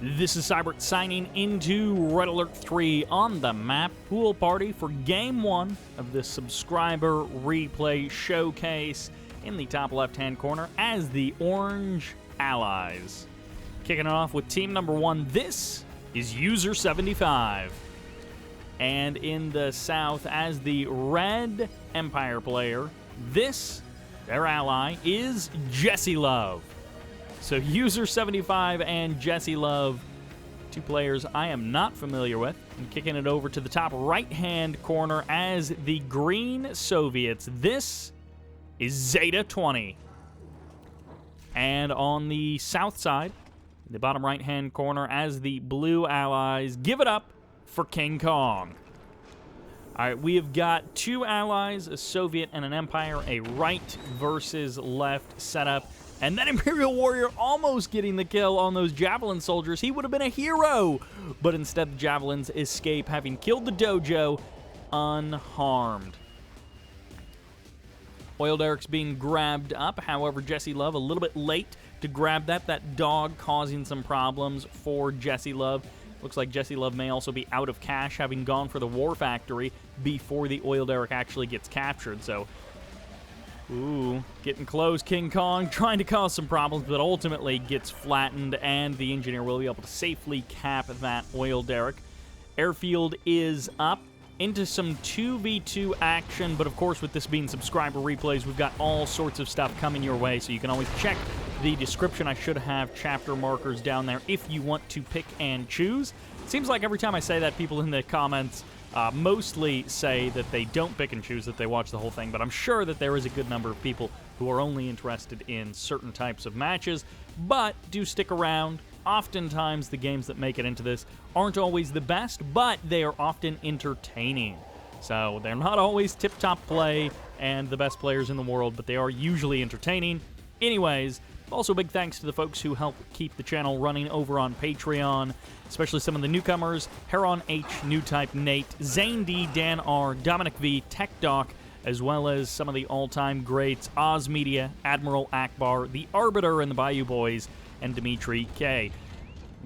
This is Sybert signing into Red Alert 3 on the map pool party for Game 1 of the subscriber replay showcase in the top left-hand corner as the Orange Allies. Kicking it off with team number 1, this is User 75. And in the south as the Red Empire player, this, their ally, is JessieLove. So User 75 and JessieLove, two players I am not familiar with. And kicking it over to the top right-hand corner as the Green Soviets. This is Zeta 20. And on the south side, the bottom right-hand corner as the Blue Allies, give it up for KingKonG. All right, we have got two allies, a Soviet and an Empire, a right versus left setup. And that Imperial Warrior almost getting the kill on those Javelin soldiers. He would have been a hero, but instead the Javelins escape, having killed the dojo unharmed. Oil derricks being grabbed up. However, JessieLove a little bit late to grab that. That dog causing some problems for JessieLove. Looks like JessieLove may also be out of cash, having gone for the War Factory before the oil derrick actually gets captured. So, ooh, getting close. KingKonG trying to cause some problems, but ultimately gets flattened, and the engineer will be able to safely cap that oil derrick. Airfield is up into some 2v2 action, but of course with this being subscriber replays, we've got all sorts of stuff coming your way, so you can always check the description. I should have chapter markers down there if you want to pick and choose. It seems like every time I say that, people in the comments mostly say that they don't pick and choose, that they watch the whole thing, but I'm sure that there is a good number of people who are only interested in certain types of matches, but do stick around. Oftentimes, the games that make it into this aren't always the best, but they are often entertaining. So they're not always tip-top play and the best players in the world, but they are usually entertaining. Anyways, also big thanks to the folks who help keep the channel running over on Patreon, especially some of the newcomers: Heron H, Newtype, Nate, Zane D, Dan R, Dominic V, Tech Doc, as well as some of the all-time greats: Oz Media, Admiral Akbar, The Arbiter, and the Bayou Boys, and Dimitri K.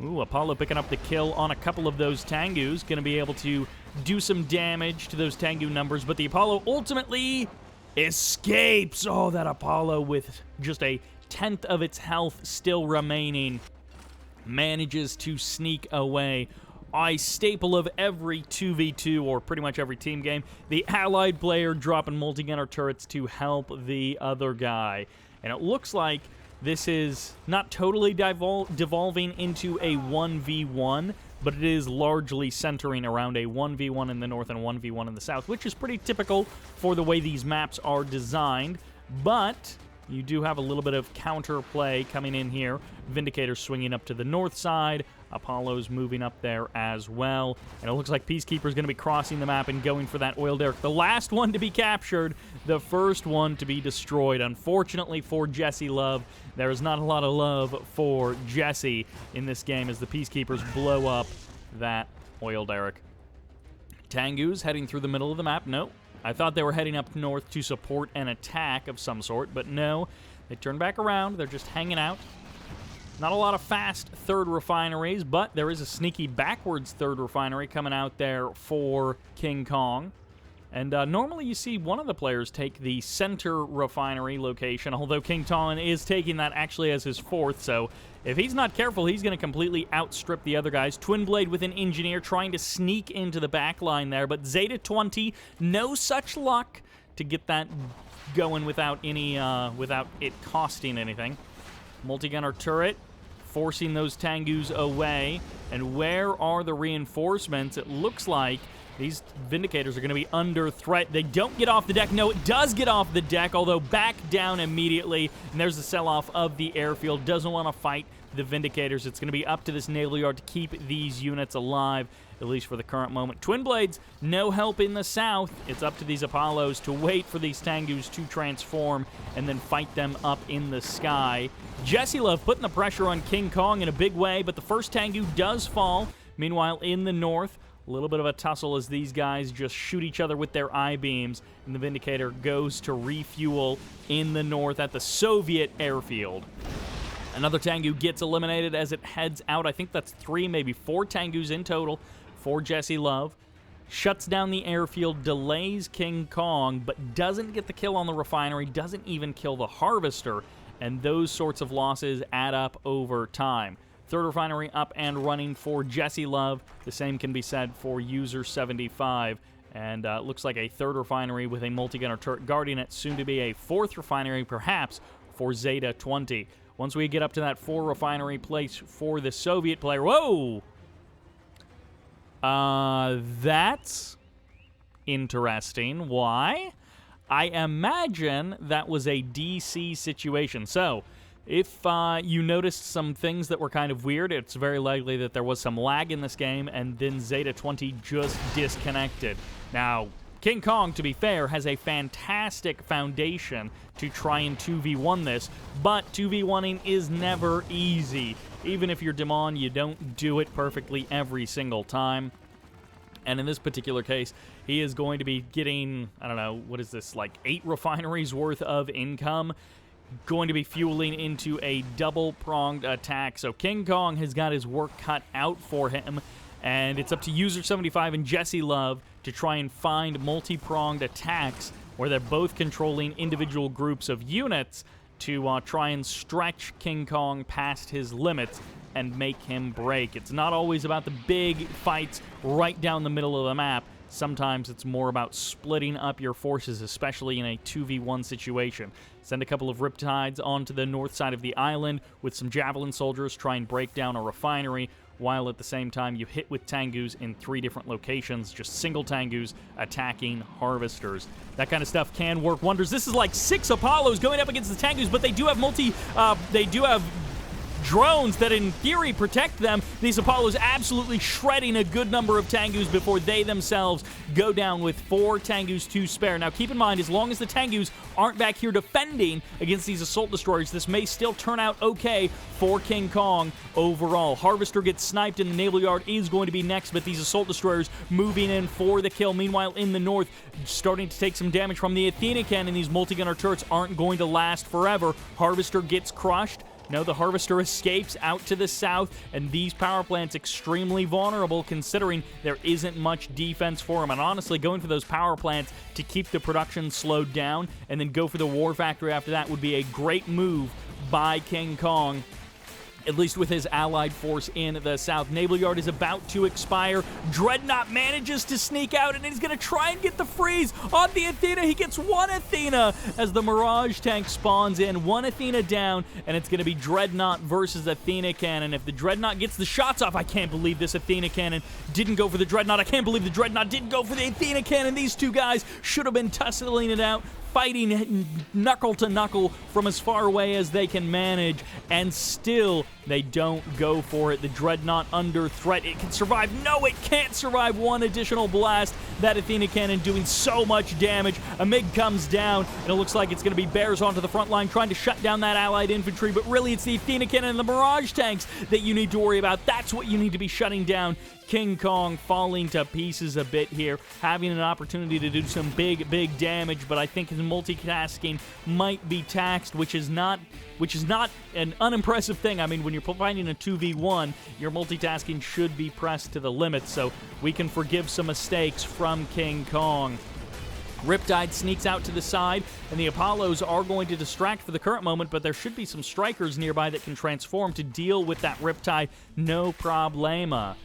Ooh, Apollo picking up the kill on a couple of those Tengus. Going to be able to do some damage to those Tengu numbers, but the Apollo ultimately escapes. Oh, that Apollo with just a tenth of its health still remaining manages to sneak away. A staple of every 2v2 or pretty much every team game, the allied player dropping multi-gunner turrets to help the other guy. And it looks like this is not totally devolving into a 1v1, but it is largely centering around a 1v1 in the north and 1v1 in the south, which is pretty typical for the way these maps are designed. But you do have a little bit of counterplay coming in here. Vindicator's swinging up to the north side. Apollo's moving up there as well. And it looks like Peacekeeper's going to be crossing the map and going for that oil derrick. The last one to be captured, the first one to be destroyed. Unfortunately for JessieLove, there is not a lot of love for Jessie in this game as the Peacekeepers blow up that oil derrick. Tengus heading through the middle of the map. No. I thought they were heading up north to support an attack of some sort, but no. They turn back around. They're just hanging out. Not a lot of fast third refineries, but there is a sneaky backwards third refinery coming out there for KingKonG. And normally you see one of the players take the center refinery location, although KingKonG is taking that actually as his fourth, so if he's not careful, he's going to completely outstrip the other guys. Twin Blade with an engineer trying to sneak into the back line there, but Zeta 20, no such luck to get that going without it costing anything. Multi-gunner turret forcing those Tengus away, and where are the reinforcements? It looks like these Vindicators are going to be under threat. They don't get off the deck. No, it does get off the deck, although back down immediately. And there's the sell-off of the airfield. Doesn't want to fight the Vindicators. It's going to be up to this naval yard to keep these units alive, at least for the current moment. Twin Blades, no help in the south. It's up to these Apollos to wait for these Tengus to transform and then fight them up in the sky. JessieLove putting the pressure on KingKonG in a big way, but the first Tengu does fall. Meanwhile, in the north, a little bit of a tussle as these guys just shoot each other with their I-beams, and the Vindicator goes to refuel in the north at the Soviet airfield. Another Tengu gets eliminated as it heads out. I think that's 3, maybe 4 Tengus in total for JessieLove. Shuts down the airfield, delays KingKonG, but doesn't get the kill on the refinery, doesn't even kill the harvester, and those sorts of losses add up over time. Third refinery up and running for JessieLove. The same can be said for User 75. And looks like a third refinery with a multi-gunner turret guarding it, soon to be a fourth refinery, perhaps, for Zeta 20. Once we get up to that 4 refinery place for the Soviet player. Whoa! That's interesting. Why? I imagine that was a DC situation. So, if you noticed some things that were kind of weird, it's very likely that there was some lag in this game, and then Zeta 20 just disconnected. Now, KingKonG, to be fair, has a fantastic foundation to try and 2v1 this, but 2v1ing is never easy. Even if you're Demon, you don't do it perfectly every single time. And in this particular case, he is going to be getting, I don't know, what is this, like 8 refineries worth of income, going to be fueling into a double-pronged attack. So KingKonG has got his work cut out for him, and it's up to User 75 and JessieLove to try and find multi-pronged attacks where they're both controlling individual groups of units to try and stretch KingKonG past his limits and make him break. It's not always about the big fights right down the middle of the map. Sometimes it's more about splitting up your forces, especially in a 2v1 situation. Send a couple of Riptides onto the north side of the island with some Javelin soldiers, try and break down a refinery, while at the same time you hit with Tengus in 3 different locations, just single Tengus attacking harvesters. That kind of stuff can work wonders. This is like 6 Apollos going up against the Tengus, but they do have drones that in theory protect them. These Apollos absolutely shredding a good number of Tengus before they themselves go down with 4 Tengus to spare. Now keep in mind, as long as the Tengus aren't back here defending against these assault destroyers, this may still turn out okay for KingKonG overall. Harvester gets sniped and the naval yard is going to be next, but these assault destroyers moving in for the kill. Meanwhile, in the north, starting to take some damage from the Athena cannon. These multi-gunner turrets aren't going to last forever. Harvester gets crushed. No, the Harvester escapes out to the south, and these power plants extremely vulnerable considering there isn't much defense for them. And honestly, going for those power plants to keep the production slowed down and then go for the war factory after that would be a great move by KingKonG, at least with his allied force in the south. Naval Yard is about to expire. Dreadnought manages to sneak out, and he's going to try and get the freeze on the Athena. He gets 1 Athena as the Mirage tank spawns in. 1 Athena down, and it's going to be Dreadnought versus Athena cannon. If the Dreadnought gets the shots off, I can't believe this Athena cannon didn't go for the Dreadnought. I can't believe the Dreadnought didn't go for the Athena cannon. These two guys should have been tussling it out, fighting knuckle to knuckle from as far away as they can manage, and still they don't go for it. The Dreadnought under threat. It can survive. No, it can't survive 1 additional blast. That Athena cannon doing so much damage. A MiG comes down, and it looks like it's going to be Bears onto the front line trying to shut down that allied infantry, but really it's the Athena cannon and the Mirage tanks that you need to worry about. That's what you need to be shutting down. KingKonG falling to pieces a bit here, having an opportunity to do some big damage, but I think his multitasking might be taxed, which is not an unimpressive thing. I mean, when you're fighting a 2v1, your multitasking should be pressed to the limit, so we can forgive some mistakes from KingKonG. Riptide sneaks out to the side, and the Apollos are going to distract for the current moment, but there should be some strikers nearby that can transform to deal with that Riptide, no problema.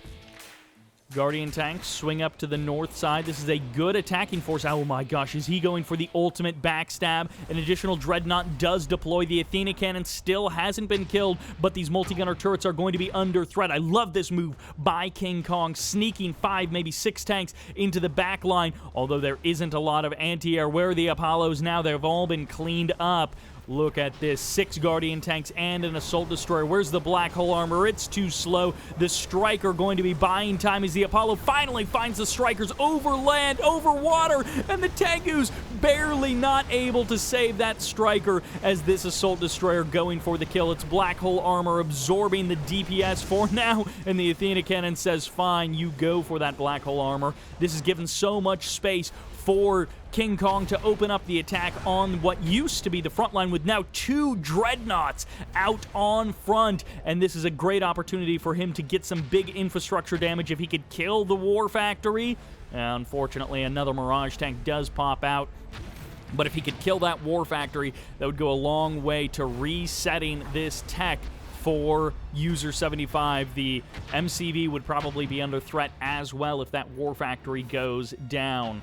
Guardian tanks swing up to the north side. This is a good attacking force. Oh my gosh, is he going for the ultimate backstab? An additional Dreadnought does deploy. The Athena cannon still hasn't been killed, but these multi-gunner turrets are going to be under threat. I love this move by KingKonG, sneaking 5, maybe 6 tanks into the back line, although there isn't a lot of anti-air. Where are the Apollos now? They've all been cleaned up. Look at this, 6 Guardian tanks and an Assault Destroyer. Where's the Black Hole Armor? It's too slow. The Striker going to be buying time as the Apollo finally finds the Strikers over land, over water, and the Tengus barely not able to save that striker as this assault destroyer going for the kill. It's black hole armor absorbing the DPS for now, and the Athena cannon says, fine, you go for that black hole armor. This is given so much space for KingKonG to open up the attack on what used to be the front line, with now 2 dreadnoughts out on front, and this is a great opportunity for him to get some big infrastructure damage if he could kill the war factory. Unfortunately, another Mirage tank does pop out, but if he could kill that war factory, that would go a long way to resetting this tech for User 75. The MCV would probably be under threat as well if that war factory goes down.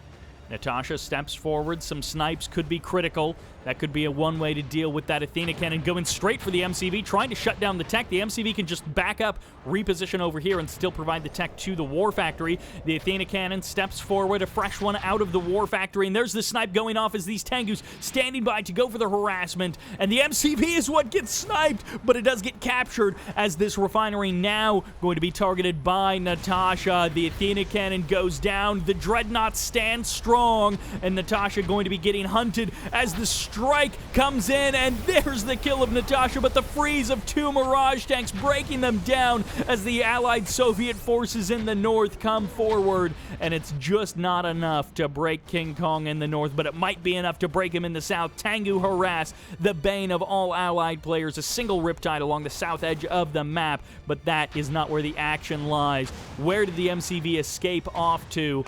Natasha steps forward. Some snipes could be critical. That could be a one way to deal with that Athena cannon going straight for the MCV, trying to shut down the tech. The MCV can just back up, reposition over here, and still provide the tech to the war factory. The Athena cannon steps forward, a fresh one out of the war factory, and there's the snipe going off as these Tengus standing by to go for the harassment. And the MCV is what gets sniped, but it does get captured as this refinery now going to be targeted by Natasha. The Athena cannon goes down. The dreadnoughts stand strong, and Natasha going to be getting hunted as the strike comes in, and there's the kill of Natasha, but the freeze of 2 Mirage tanks breaking them down as the allied Soviet forces in the north come forward, and it's just not enough to break KingKonG in the north, but it might be enough to break him in the south. Tengu harass the bane of all allied players, a single Riptide along the south edge of the map, but that is not where the action lies. Where did the MCV escape off to?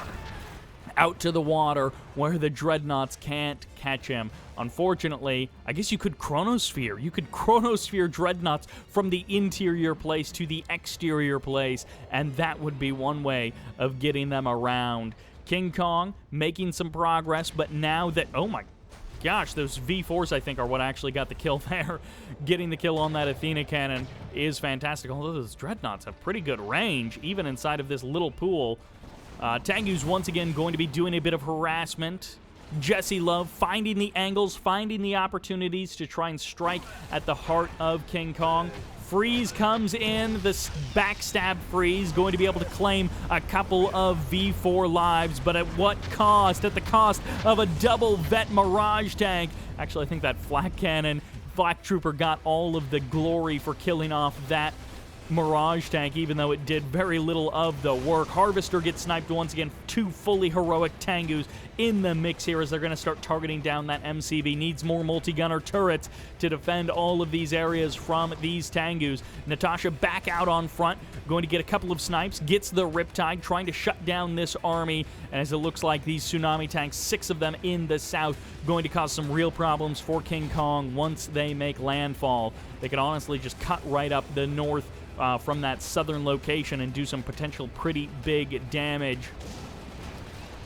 Out to the water, where the dreadnoughts can't catch him. Unfortunately, I guess you could chronosphere. You could chronosphere dreadnoughts from the interior place to the exterior place, and that would be one way of getting them around. KingKonG making some progress, but now that, oh my gosh, those V4s, I think, are what actually got the kill there. Getting the kill on that Athena cannon is fantastic, although those dreadnoughts have pretty good range, even inside of this little pool. Tengu's once again going to be doing a bit of harassment. JessieLove finding the angles, finding the opportunities to try and strike at the heart of KingKonG. Freeze comes in, this backstab Freeze, going to be able to claim a couple of V4 lives, but at what cost? At the cost of a double Vet Mirage tank. Actually, I think that Flak Cannon, Flak Trooper got all of the glory for killing off that Mirage tank, even though it did very little of the work. Harvester gets sniped once again. 2 fully heroic Tengus in the mix here as they're going to start targeting down that MCV. Needs more multi-gunner turrets to defend all of these areas from these Tengus. Natasha back out on front, going to get a couple of snipes, gets the Riptide, trying to shut down this army, and as it looks like these Tsunami tanks, 6 of them in the south, going to cause some real problems for KingKonG once they make landfall. They could honestly just cut right up the north from that southern location and do some potential pretty big damage.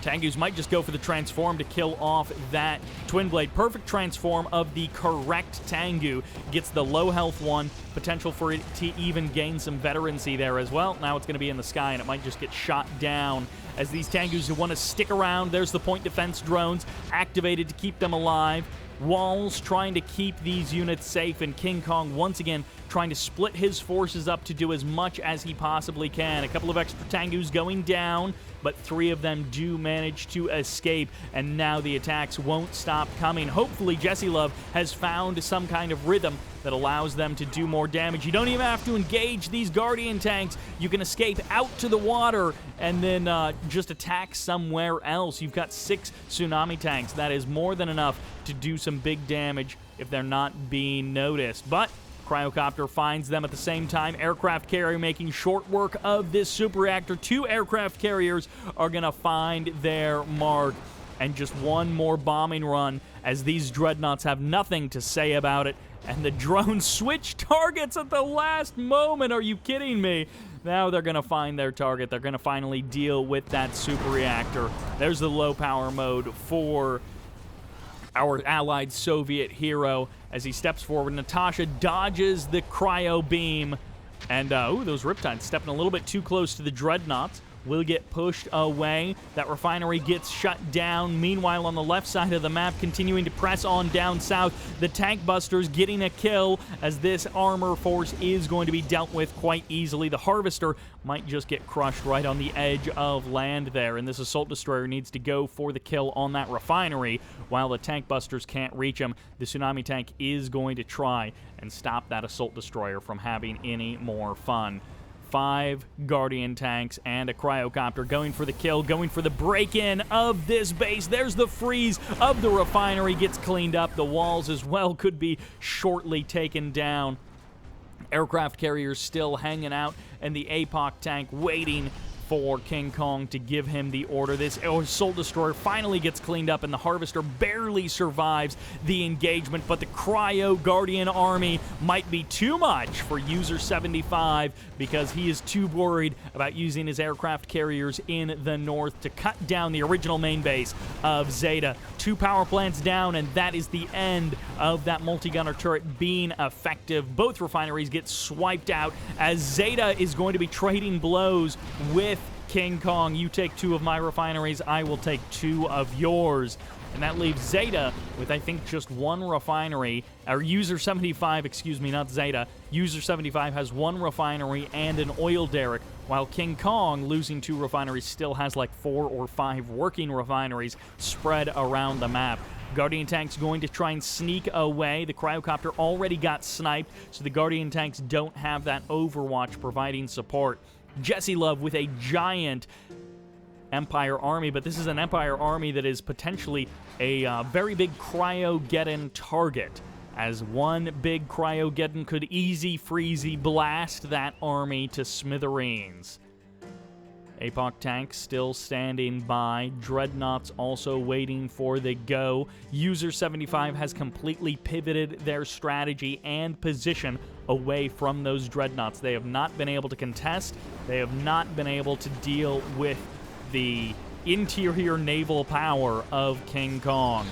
Tengus might just go for the transform to kill off that Twin Blade. Perfect transform of the correct Tengu. Gets the low health one. Potential for it to even gain some veterancy there as well. Now it's going to be in the sky, and it might just get shot down as these Tengus who want to stick around. There's the point defense drones activated to keep them alive. Walls trying to keep these units safe, and KingKonG once again trying to split his forces up to do as much as he possibly can. A couple of extra Tengus going down, but 3 of them do manage to escape, and now the attacks won't stop coming. Hopefully JessieLove has found some kind of rhythm that allows them to do more damage. You don't even have to engage these Guardian tanks. You can escape out to the water and then just attack somewhere else. You've got 6 Tsunami tanks. That is more than enough to do some big damage if they're not being noticed. But Cryocopter finds them at the same time. Aircraft carrier making short work of this super reactor. 2 aircraft carriers are going to find their mark. And just one more bombing run as these dreadnoughts have nothing to say about it. And the drones switch targets at the last moment. Are you kidding me? Now they're going to find their target. They're going to finally deal with that super reactor. There's the low power mode for our allied Soviet hero as he steps forward. Natasha dodges the cryo beam. And, ooh, those Riptides stepping a little bit too close to the dreadnoughts. will get pushed away. That refinery gets shut down. Meanwhile, on the left side of the map, continuing to press on down south, the tank busters getting a kill as this armor force is going to be dealt with quite easily. The harvester might just get crushed right on the edge of land there, and this assault destroyer needs to go for the kill on that refinery while the tank busters can't reach him. The tsunami tank is going to try and stop that assault destroyer from having any more fun. 5 Guardian tanks and a cryocopter going for the kill, going for the break-in of this base. There's the freeze of the refinery, gets cleaned up. The walls as well could be shortly taken down. Aircraft carriers still hanging out, and the APOC tank waiting for KingKonG to give him the order. This assault destroyer finally gets cleaned up, and the harvester barely survives the engagement, but the Cryo Guardian army might be too much for User 75 because he is too worried about using his aircraft carriers in the north to cut down the original main base of Zeta. 2 power plants down, and that is the end of that multi-gunner turret being effective. Both refineries get swiped out as Zeta is going to be trading blows with KingKonG. You take 2 of my refineries, I will take 2 of yours. And that leaves Zeta with, I think, just 1 refinery. Or User 75, excuse me, not Zeta. User 75 has 1 refinery and an oil derrick, while KingKonG, losing 2 refineries, still has like 4 or 5 working refineries spread around the map. Guardian tank's going to try and sneak away. The cryocopter already got sniped, so the Guardian tanks don't have that Overwatch providing support. JessieLove with a giant Empire army, but this is an Empire army that is potentially a very big Cryogeddon target, as one big Cryogeddon could easy freezy blast that army to smithereens. APOC tanks still standing by. Dreadnoughts also waiting for the go. User 75 has completely pivoted their strategy and position away from those Dreadnoughts. They have not been able to contest. They have not been able to deal with the interior naval power of KingKonG.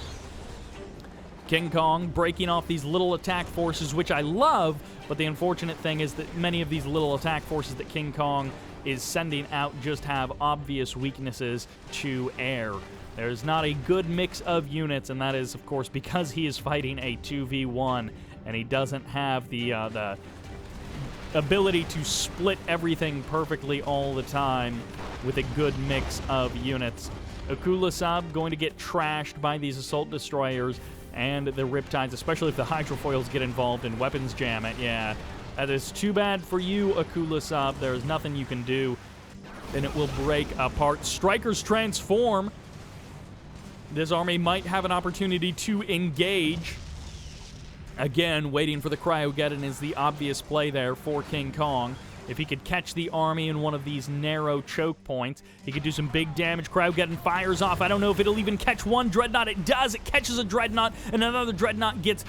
KingKonG breaking off these little attack forces, which I love, but the unfortunate thing is that many of these little attack forces that KingKonG is sending out just have obvious weaknesses to air. There's not a good mix of units, and that is, of course, because he is fighting a 2v1, and he doesn't have the ability to split everything perfectly all the time with a good mix of units. Akulasab going to get trashed by these assault destroyers and the Riptides, especially if the hydrofoils get involved and weapons jam it. Yeah, that is too bad for you, Akulasab. There's nothing you can do, and it will break apart. Strikers transform. This army might have an opportunity to engage. Again, waiting for the Cryogeddon is the obvious play there for KingKonG. If he could catch the army in one of these narrow choke points, he could do some big damage. Cryogeddon fires off. I don't know if it'll even catch one Dreadnought. It does. It catches a Dreadnought, and another Dreadnought gets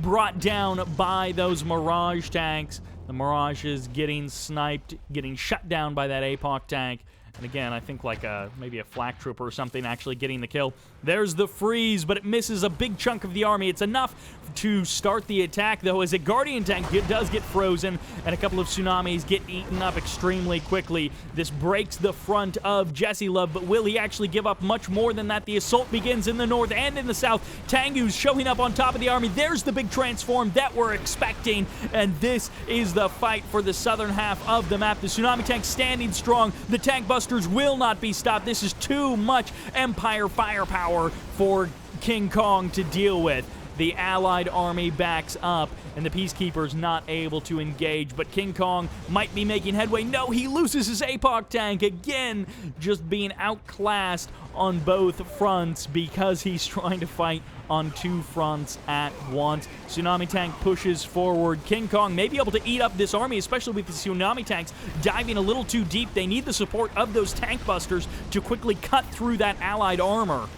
brought down by those Mirage tanks. The Mirage is getting sniped, getting shut down by that APOC tank. And again, I think like maybe a flak trooper or something actually getting the kill. There's the freeze, but it misses a big chunk of the army. It's enough to start the attack, though, as a Guardian tank does get frozen, and a couple of tsunamis get eaten up extremely quickly. This breaks the front of JessieLove, but will he actually give up much more than that? The assault begins in the north and in the south. Tengu's showing up on top of the army. There's the big transform that we're expecting, and this is the fight for the southern half of the map. The tsunami tank standing strong. The tank busters will not be stopped. This is too much Empire firepower for KingKonG to deal with. The allied army backs up, and the Peacekeeper's not able to engage, but KingKonG might be making headway. No, he loses his APOC tank again, just being outclassed on both fronts because he's trying to fight on 2 fronts at once. Tsunami tank pushes forward. KingKonG may be able to eat up this army, especially with the tsunami tanks diving a little too deep. They need the support of those tank busters to quickly cut through that allied armor.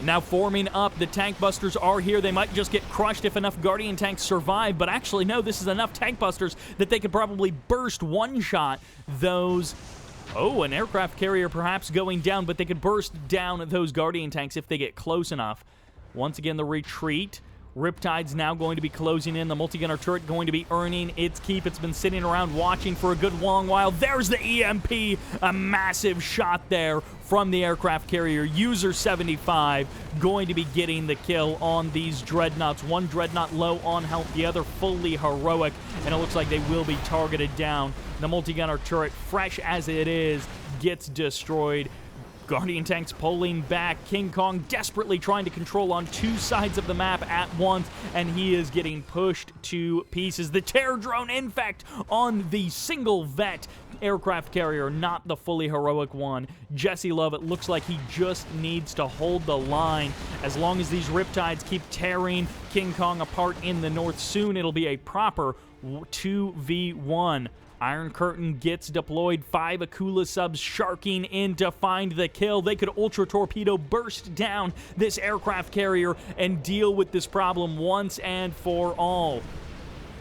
Now forming up, the tank busters are here. They might just get crushed if enough Guardian tanks survive, but actually no, this is enough tank busters that they could probably burst one-shot those. Oh, an aircraft carrier perhaps going down, but they could burst down those Guardian tanks if they get close enough. Once again, the retreat Riptide's now going to be closing in. The multi-gunner turret going to be earning its keep. It's been sitting around watching for a good long while. There's the EMP. A massive shot there from the aircraft carrier. User 75 going to be getting the kill on these dreadnoughts. One dreadnought low on health, the other fully heroic, and it looks like they will be targeted down. The multi-gunner turret, fresh as it is, gets destroyed. Guardian tanks pulling back. KingKonG desperately trying to control on two sides of the map at once, and he is getting pushed to pieces. The terror drone, in fact, on the single vet aircraft carrier, not the fully heroic one. JessieLove, it looks like he just needs to hold the line. As long as these Riptides keep tearing KingKonG apart in the north, soon it'll be a proper 2v1. Iron Curtain gets deployed. 5 Akula subs sharking in to find the kill. They could Ultra Torpedo burst down this aircraft carrier and deal with this problem once and for all.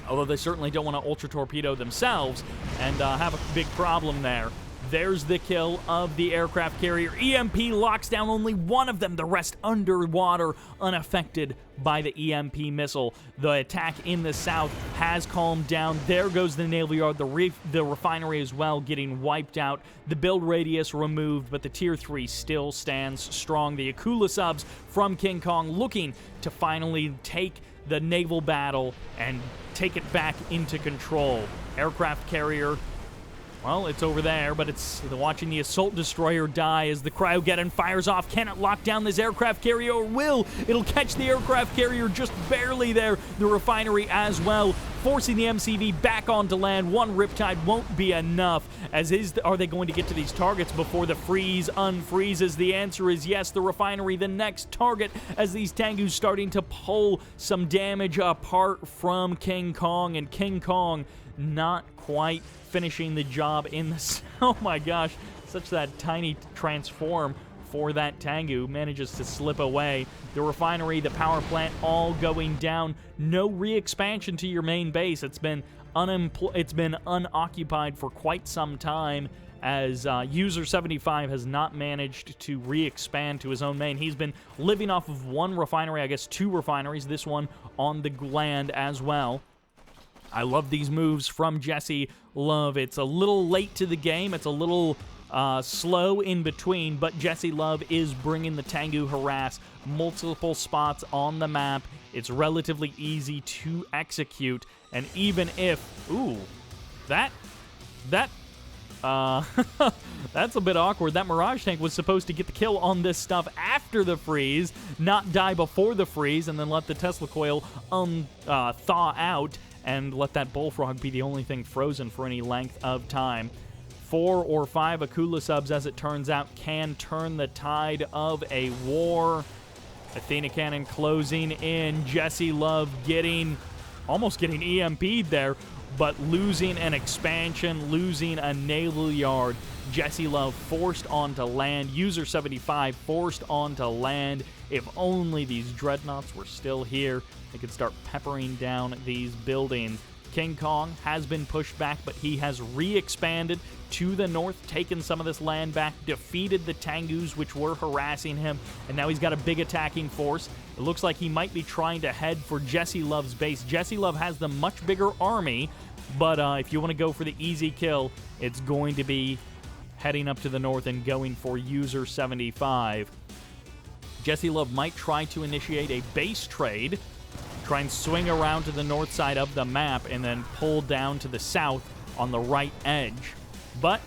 Although they certainly don't want to Ultra Torpedo themselves and have a big problem there. There's the kill of the aircraft carrier. EMP locks down only one of them, the rest underwater, unaffected by the EMP missile. The attack in the south has calmed down. There goes the naval yard, the refinery as well getting wiped out. The build radius removed, but the tier 3 still stands strong. The Akula subs from KingKonG looking to finally take the naval battle and take it back into control. Aircraft carrier, well, it's over there, but it's watching the assault destroyer die as the Cryogeddon fires off. Can it lock down this aircraft carrier? Or will? It'll catch the aircraft carrier just barely there. The refinery as well, forcing the MCV back onto land. One Riptide won't be enough. Are they going to get to these targets before the freeze unfreezes? The answer is yes. The refinery, the next target, as these Tengus starting to pull some damage apart from KingKonG, and KingKonG not quite finishing the job in the... Oh my gosh, such that tiny transform for that Tengu manages to slip away. The refinery, the power plant, all going down. No re-expansion to your main base. It's been unoccupied for quite some time, as User 75 has not managed to re-expand to his own main. He's been living off of one refinery, I guess 2 refineries, this one on the land as well. I love these moves from JessieLove. It's a little late to the game. It's a little slow in between, but JessieLove is bringing the Tengu harass multiple spots on the map. It's relatively easy to execute, and even if... Ooh, that's a bit awkward. That Mirage tank was supposed to get the kill on this stuff after the freeze, not die before the freeze, and then let the Tesla coil thaw out, and let that Bullfrog be the only thing frozen for any length of time. 4 or 5 Akula subs, as it turns out, can turn the tide of a war. Athena Cannon closing in. JessieLove almost getting EMP'd there, but losing an expansion, losing a naval yard. JessieLove forced onto land. User 75 forced onto land. If only these dreadnoughts were still here, they could start peppering down these buildings. KingKonG has been pushed back, but he has re-expanded to the north, taken some of this land back, defeated the Tengus, which were harassing him, and now he's got a big attacking force. It looks like he might be trying to head for JessieLove's base. JessieLove has the much bigger army, but if you want to go for the easy kill, it's going to be heading up to the north and going for User 75. JessieLove might try to initiate a base trade, try and swing around to the north side of the map, and then pull down to the south on the right edge. But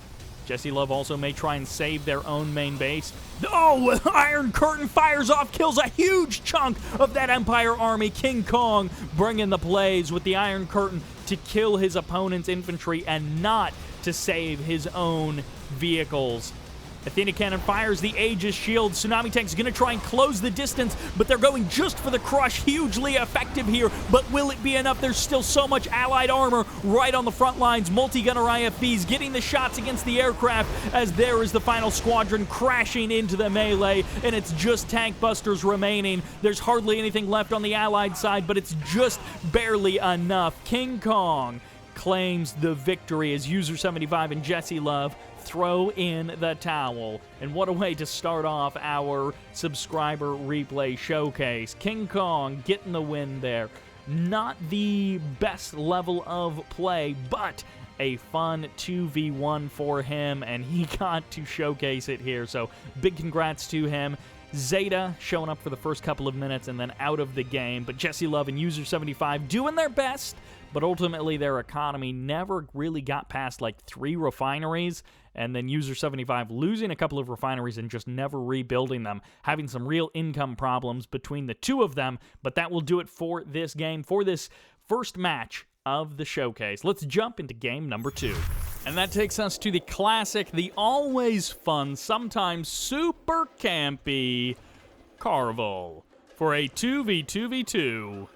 JessieLove also may try and save their own main base. Oh, Iron Curtain fires off, kills a huge chunk of that Empire army. KingKonG bringing the plays with the Iron Curtain to kill his opponent's infantry and not to save his own vehicles. Athena Cannon fires the Aegis shield. Tsunami Tank's going to try and close the distance, but they're going just for the crush. Hugely effective here, but will it be enough? There's still so much allied armor right on the front lines. Multi-gunner IFVs getting the shots against the aircraft, as there is the final squadron crashing into the melee, and it's just tank busters remaining. There's hardly anything left on the allied side, but it's just barely enough. KingKonG claims the victory as User75 and JessieLove throw in the towel. And what a way to start off our subscriber replay showcase. KingKonG getting the win there. Not the best level of play, but a fun 2v1 for him, and he got to showcase it here, so big congrats to him. Zeta showing up for the first couple of minutes and then out of the game, but JessieLove and User75 doing their best, but ultimately their economy never really got past like 3 refineries, and then User75 losing a couple of refineries and just never rebuilding them, having some real income problems between the two of them, but that will do it for this game, for this first match of the showcase. Let's jump into game number 2. And that takes us to the classic, the always fun, sometimes super campy Carville for a 2v2v2.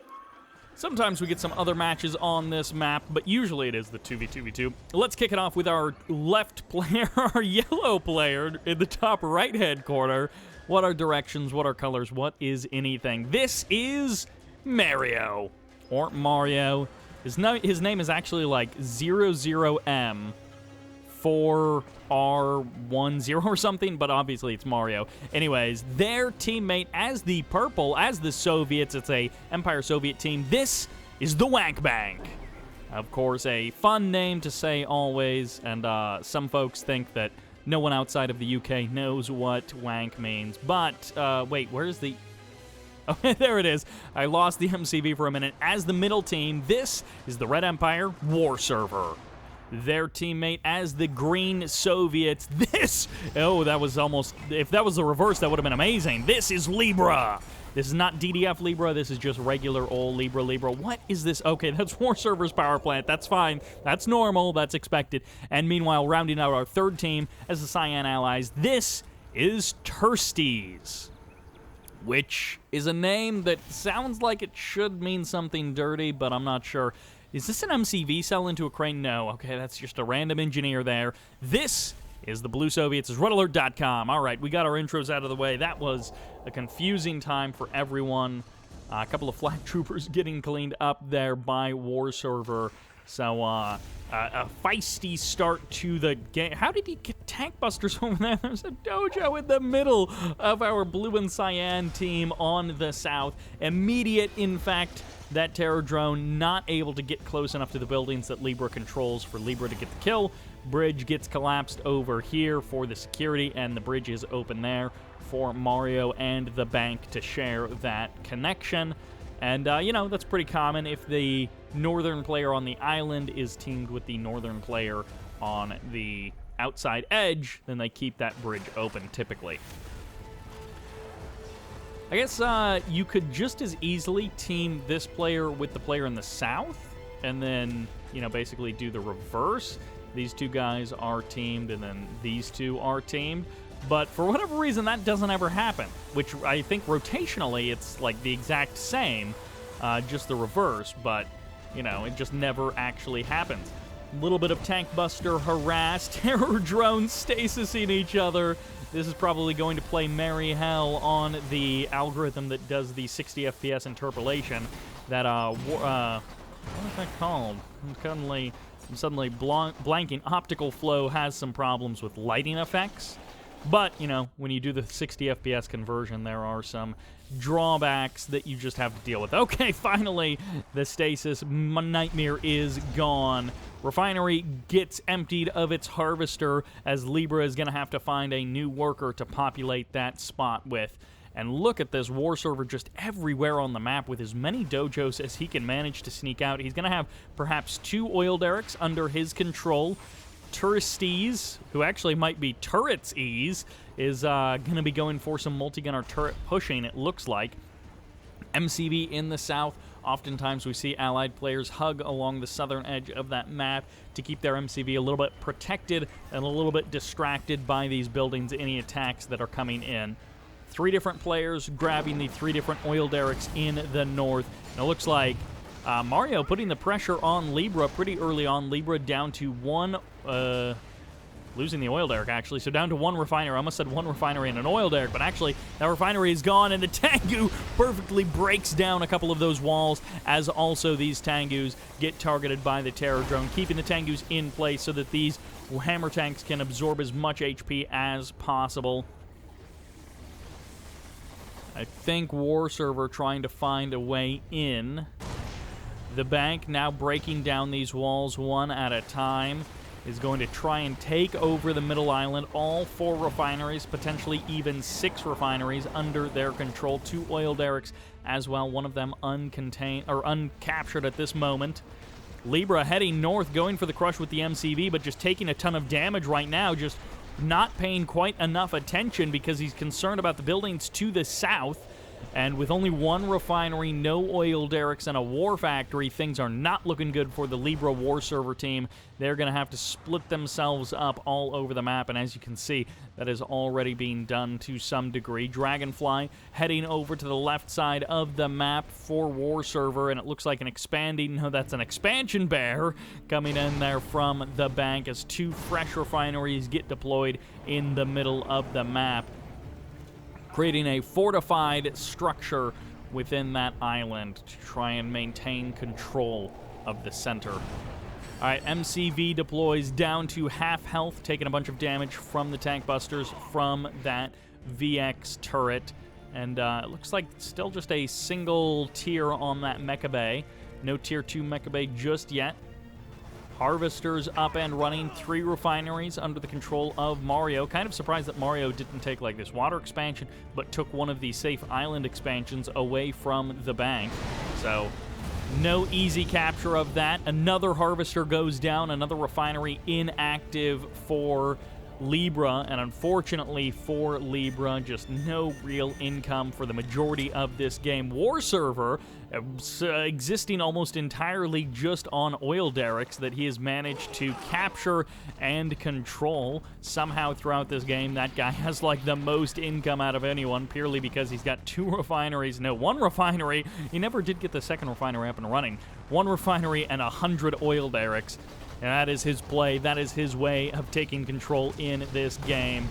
Sometimes we get some other matches on this map, but usually it is the 2v2v2. Let's kick it off with our left player, our yellow player in the top right-hand corner. What are directions? What are colors? What is anything? This is Mario, or Mario. His name is actually like 00M4R10 or something, but obviously it's Mario. Anyways, their teammate as the purple, as the Soviets, it's a Empire Soviet team. This is TheWankBank. Of course, a fun name to say always, and some folks think that no one outside of the UK knows what wank means. But, wait, where's the... Oh, there it is. I lost the MCV for a minute. As the middle team, this is the Red Empire War Server. Their teammate as the Green Soviets. This, oh, that was almost, if that was the reverse, that would have been amazing. This is Libra. This is not DDF Libra. This is just regular old Libra. What is this? Okay, that's War Server's power plant. That's fine. That's normal. That's expected. And meanwhile, rounding out our third team as the Cyan Allies, this is Turistes, which is a name that sounds like it should mean something dirty, but I'm not sure. Is this an MCV cell into a crane? No. Okay, that's just a random engineer there. This is the Blue Soviets, is redalertvndotcom. All right, we got our intros out of the way. That was a confusing time for everyone. A couple of flag troopers getting cleaned up there by War Server. So, a feisty start to the game. How did he get tank busters over there? There's a dojo in the middle of our blue and cyan team on the south. Immediate, in fact, that terror drone not able to get close enough to the buildings that Libra controls for Libra to get the kill. Bridge gets collapsed over here for the security, and the bridge is open there for Mario and the bank to share that connection. And, you know, that's pretty common. If the northern player on the island is teamed with the northern player on the outside edge, then they keep that bridge open, typically. I guess you could just as easily team this player with the player in the south, and then, you know, basically do the reverse. These two guys are teamed, and then these two are teamed. But for whatever reason, that doesn't ever happen, which I think rotationally it's like the exact same, just the reverse, but, you know, it just never actually happens. A little bit of tank buster harass, terror drones stasising each other. This is probably going to play merry hell on the algorithm that does the 60 FPS interpolation. That, what is that called? I'm suddenly blanking. Optical flow has some problems with lighting effects. But, you know, when you do the 60 FPS conversion, there are some drawbacks that you just have to deal with. Okay, finally, the stasis nightmare is gone. Refinery gets emptied of its harvester, as Libra is going to have to find a new worker to populate that spot with. And look at this War Server just everywhere on the map with as many dojos as he can manage to sneak out. He's going to have perhaps 2 oil derricks under his control. Turistes, who actually might be Turrets-ease, is going to be going for some multi-gunner turret pushing, it looks like. MCV in the south. Oftentimes we see allied players hug along the southern edge of that map to keep their MCV a little bit protected and a little bit distracted by these buildings, any attacks that are coming in. 3 different players grabbing the 3 different oil derricks in the north. And it looks like Mario putting the pressure on Libra pretty early on. Libra down to 1 losing the oil derrick, actually. So down to one refinery. I almost said one refinery and an oil derrick, but actually that refinery is gone, and the Tengu perfectly breaks down a couple of those walls, as also these Tengus get targeted by the Terror Drone, keeping the Tengus in place so that these hammer tanks can absorb as much HP as possible. I think War Server trying to find a way in. The bank now breaking down these walls one at a time is going to try and take over the middle island. All 4 refineries, potentially even 6 refineries under their control. 2 oil derricks as well, one of them uncontained or uncaptured at this moment. Libra heading north, going for the crush with the MCV, but just taking a ton of damage right now, just not paying quite enough attention because he's concerned about the buildings to the south. And with only 1 refinery, no oil derricks, and a war factory, things are not looking good for the Libra War Server team. They're going to have to split themselves up all over the map, and as you can see, that is already being done to some degree. Dragonfly heading over to the left side of the map for War Server, and it looks like an expanding, no, that's an expansion bear coming in there from the bank as 2 fresh refineries get deployed in the middle of the map, creating a fortified structure within that island to try and maintain control of the center. All right, MCV deploys down to half health, taking a bunch of damage from the tank busters from that VX turret. And it looks like still just a single tier on that Mecha Bay. No tier 2 Mecha Bay just yet. Harvesters up and running, 3 refineries under the control of Mario. Kind of surprised that Mario didn't take like this water expansion, but took one of the safe island expansions away from the bank. So no easy capture of that. Another harvester goes down, another refinery inactive for Libra, and unfortunately for Libra, just no real income for the majority of this game. War Server existing almost entirely just on oil derricks that he has managed to capture and control somehow throughout this game. That guy has like the most income out of anyone, purely because he's got 2 refineries. No, 1 refinery. He never did get the second refinery up and running. 1 refinery and 100 oil derricks. And that is his play. That is his way of taking control in this game.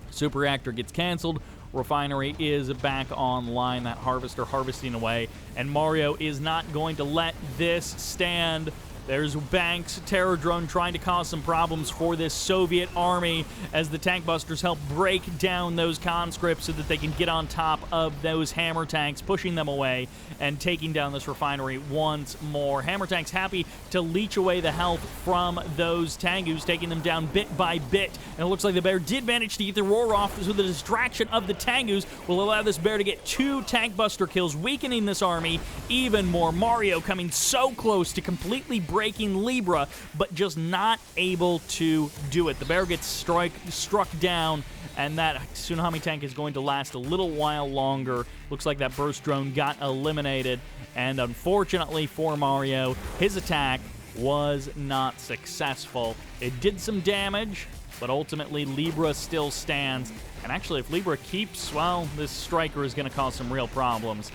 Super Reactor gets canceled. Refinery is back online. That harvester harvesting away. And Mario is not going to let this stand. There's Bank's Terror Drone trying to cause some problems for this Soviet army as the tank busters help break down those conscripts so that they can get on top of those hammer tanks, pushing them away and taking down this refinery once more. Hammer tanks happy to leech away the health from those Tengus, taking them down bit by bit. And it looks like the bear did manage to get the roar off, so the distraction of the Tengus will allow this bear to get 2 tank buster kills, weakening this army even more. Mario coming so close to completely breaking Libra, but just not able to do it. The bear gets struck down, and that tsunami tank is going to last a little while longer. Looks like that burst drone got eliminated, and unfortunately for Mario, his attack was not successful. It did some damage, but ultimately Libra still stands. And actually, if Libra keeps, well, this striker is going to cause some real problems.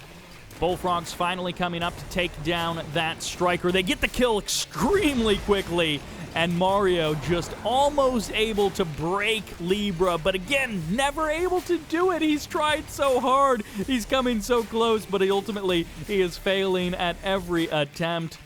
Bullfrogs finally coming up to take down that striker. They get the kill extremely quickly, and Mario just almost able to break Libra, but again, never able to do it. He's tried so hard. He's coming so close, but ultimately he is failing at every attempt.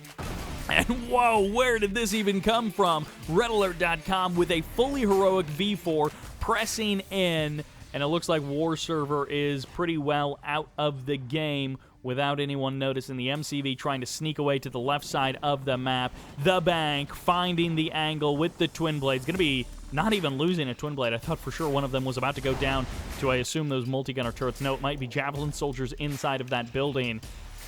And whoa, where did this even come from? redalertvndotcom with a fully heroic V4 pressing in, and it looks like War Server is pretty well out of the game without anyone noticing. The MCV trying to sneak away to the left side of the map. The bank finding the angle with the twin blades. Going to be not even losing a twin blade. I thought for sure one of them was about to go down to, I assume, those multi-gunner turrets. No, it might be javelin soldiers inside of that building.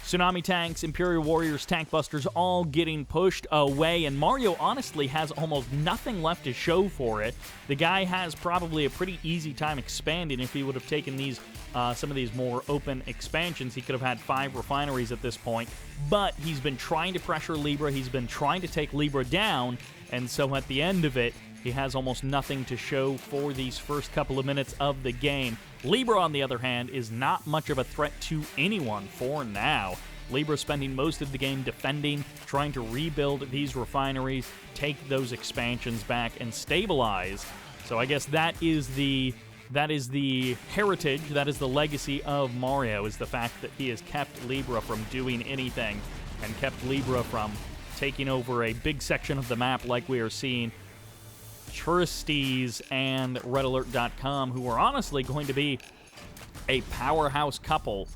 Tsunami tanks, Imperial Warriors, tank busters all getting pushed away, and Mario honestly has almost nothing left to show for it. The guy has probably a pretty easy time expanding. If he would have taken these some of these more open expansions, he could have had 5 refineries at this point, but he's been trying to pressure Libra, he's been trying to take Libra down, and so at the end of it, he has almost nothing to show for these first couple of minutes of the game. Libra, on the other hand, is not much of a threat to anyone for now. Libra spending most of the game defending, trying to rebuild these refineries, take those expansions back, and stabilize. So I guess that is the heritage, that is the legacy of Mario, is the fact that he has kept Libra from doing anything and kept Libra from taking over a big section of the map like we are seeing Turistes and redalertvndotcom, who are honestly going to be a powerhouse couple.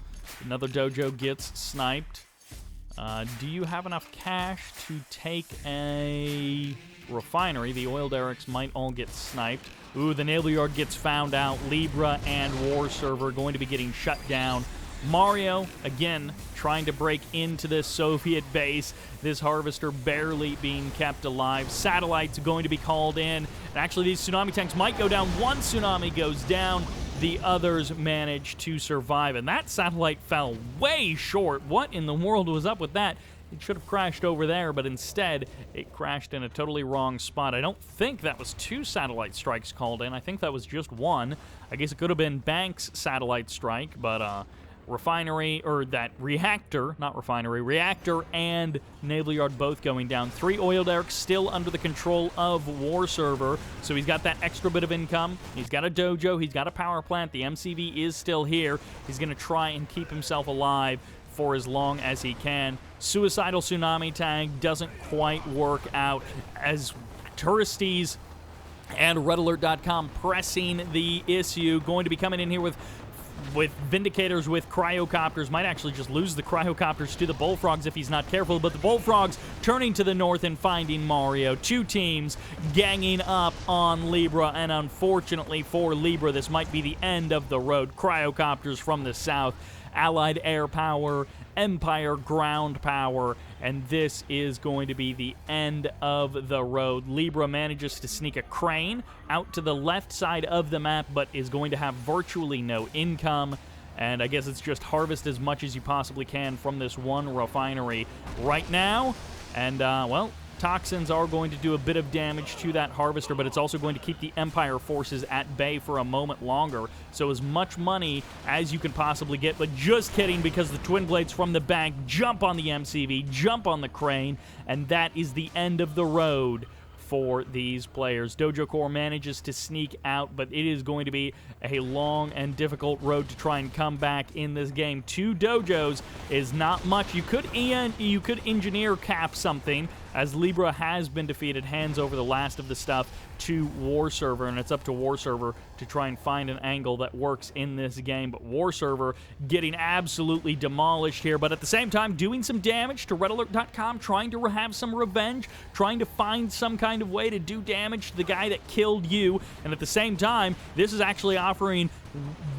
Another dojo gets sniped. Do you have enough cash to take a refinery? The oil derricks might all get sniped. Ooh, the naval yard gets found out. Libra and War Server going to be getting shut down. Mario, again, trying to break into this Soviet base. This harvester barely being kept alive. Satellites going to be called in. And actually, these tsunami tanks might go down. One tsunami goes down. The others manage to survive. And that satellite fell way short. What in the world was up with that? It should have crashed over there, but instead, it crashed in a totally wrong spot. I don't think that was 2 satellite strikes called in. I think that was just 1. I guess it could have been Bank's satellite strike, but refinery, or that reactor, not refinery, reactor and naval yard both going down. 3 oil derricks still under the control of War Server, so he's got that extra bit of income. He's got a dojo, he's got a power plant, the MCV is still here. He's going to try and keep himself alive for as long as he can. Suicidal tsunami tank doesn't quite work out as Turistes and redalertvndotcom pressing the issue. Going to be coming in here with Vindicators with cryocopters. Might actually just lose the cryocopters to the bullfrogs if he's not careful, but the bullfrogs turning to the north and finding Mario. 2 teams ganging up on Libra, and unfortunately for Libra, this might be the end of the road. Cryocopters from the south, Allied air power, Empire ground power, and this is going to be the end of the road. Libra manages to sneak a crane out to the left side of the map, but is going to have virtually no income, and I guess it's just harvest as much as you possibly can from this one refinery right now, and, well, toxins are going to do a bit of damage to that harvester, but it's also going to keep the Empire forces at bay for a moment longer. So as much money as you can possibly get, but just kidding, because the twin blades from the bank jump on the MCV, jump on the crane, and that is the end of the road for these players. Dojo Core manages to sneak out, but it is going to be a long and difficult road to try and come back in this game. 2 dojos is not much. You could engineer cap something, as Libra has been defeated, hands over the last of the stuff to War Server, and it's up to War Server to try and find an angle that works in this game. But War Server getting absolutely demolished here, but at the same time doing some damage to redalertvndotcom, trying to have some revenge, trying to find some kind of way to do damage to the guy that killed you, and at the same time, this is actually offering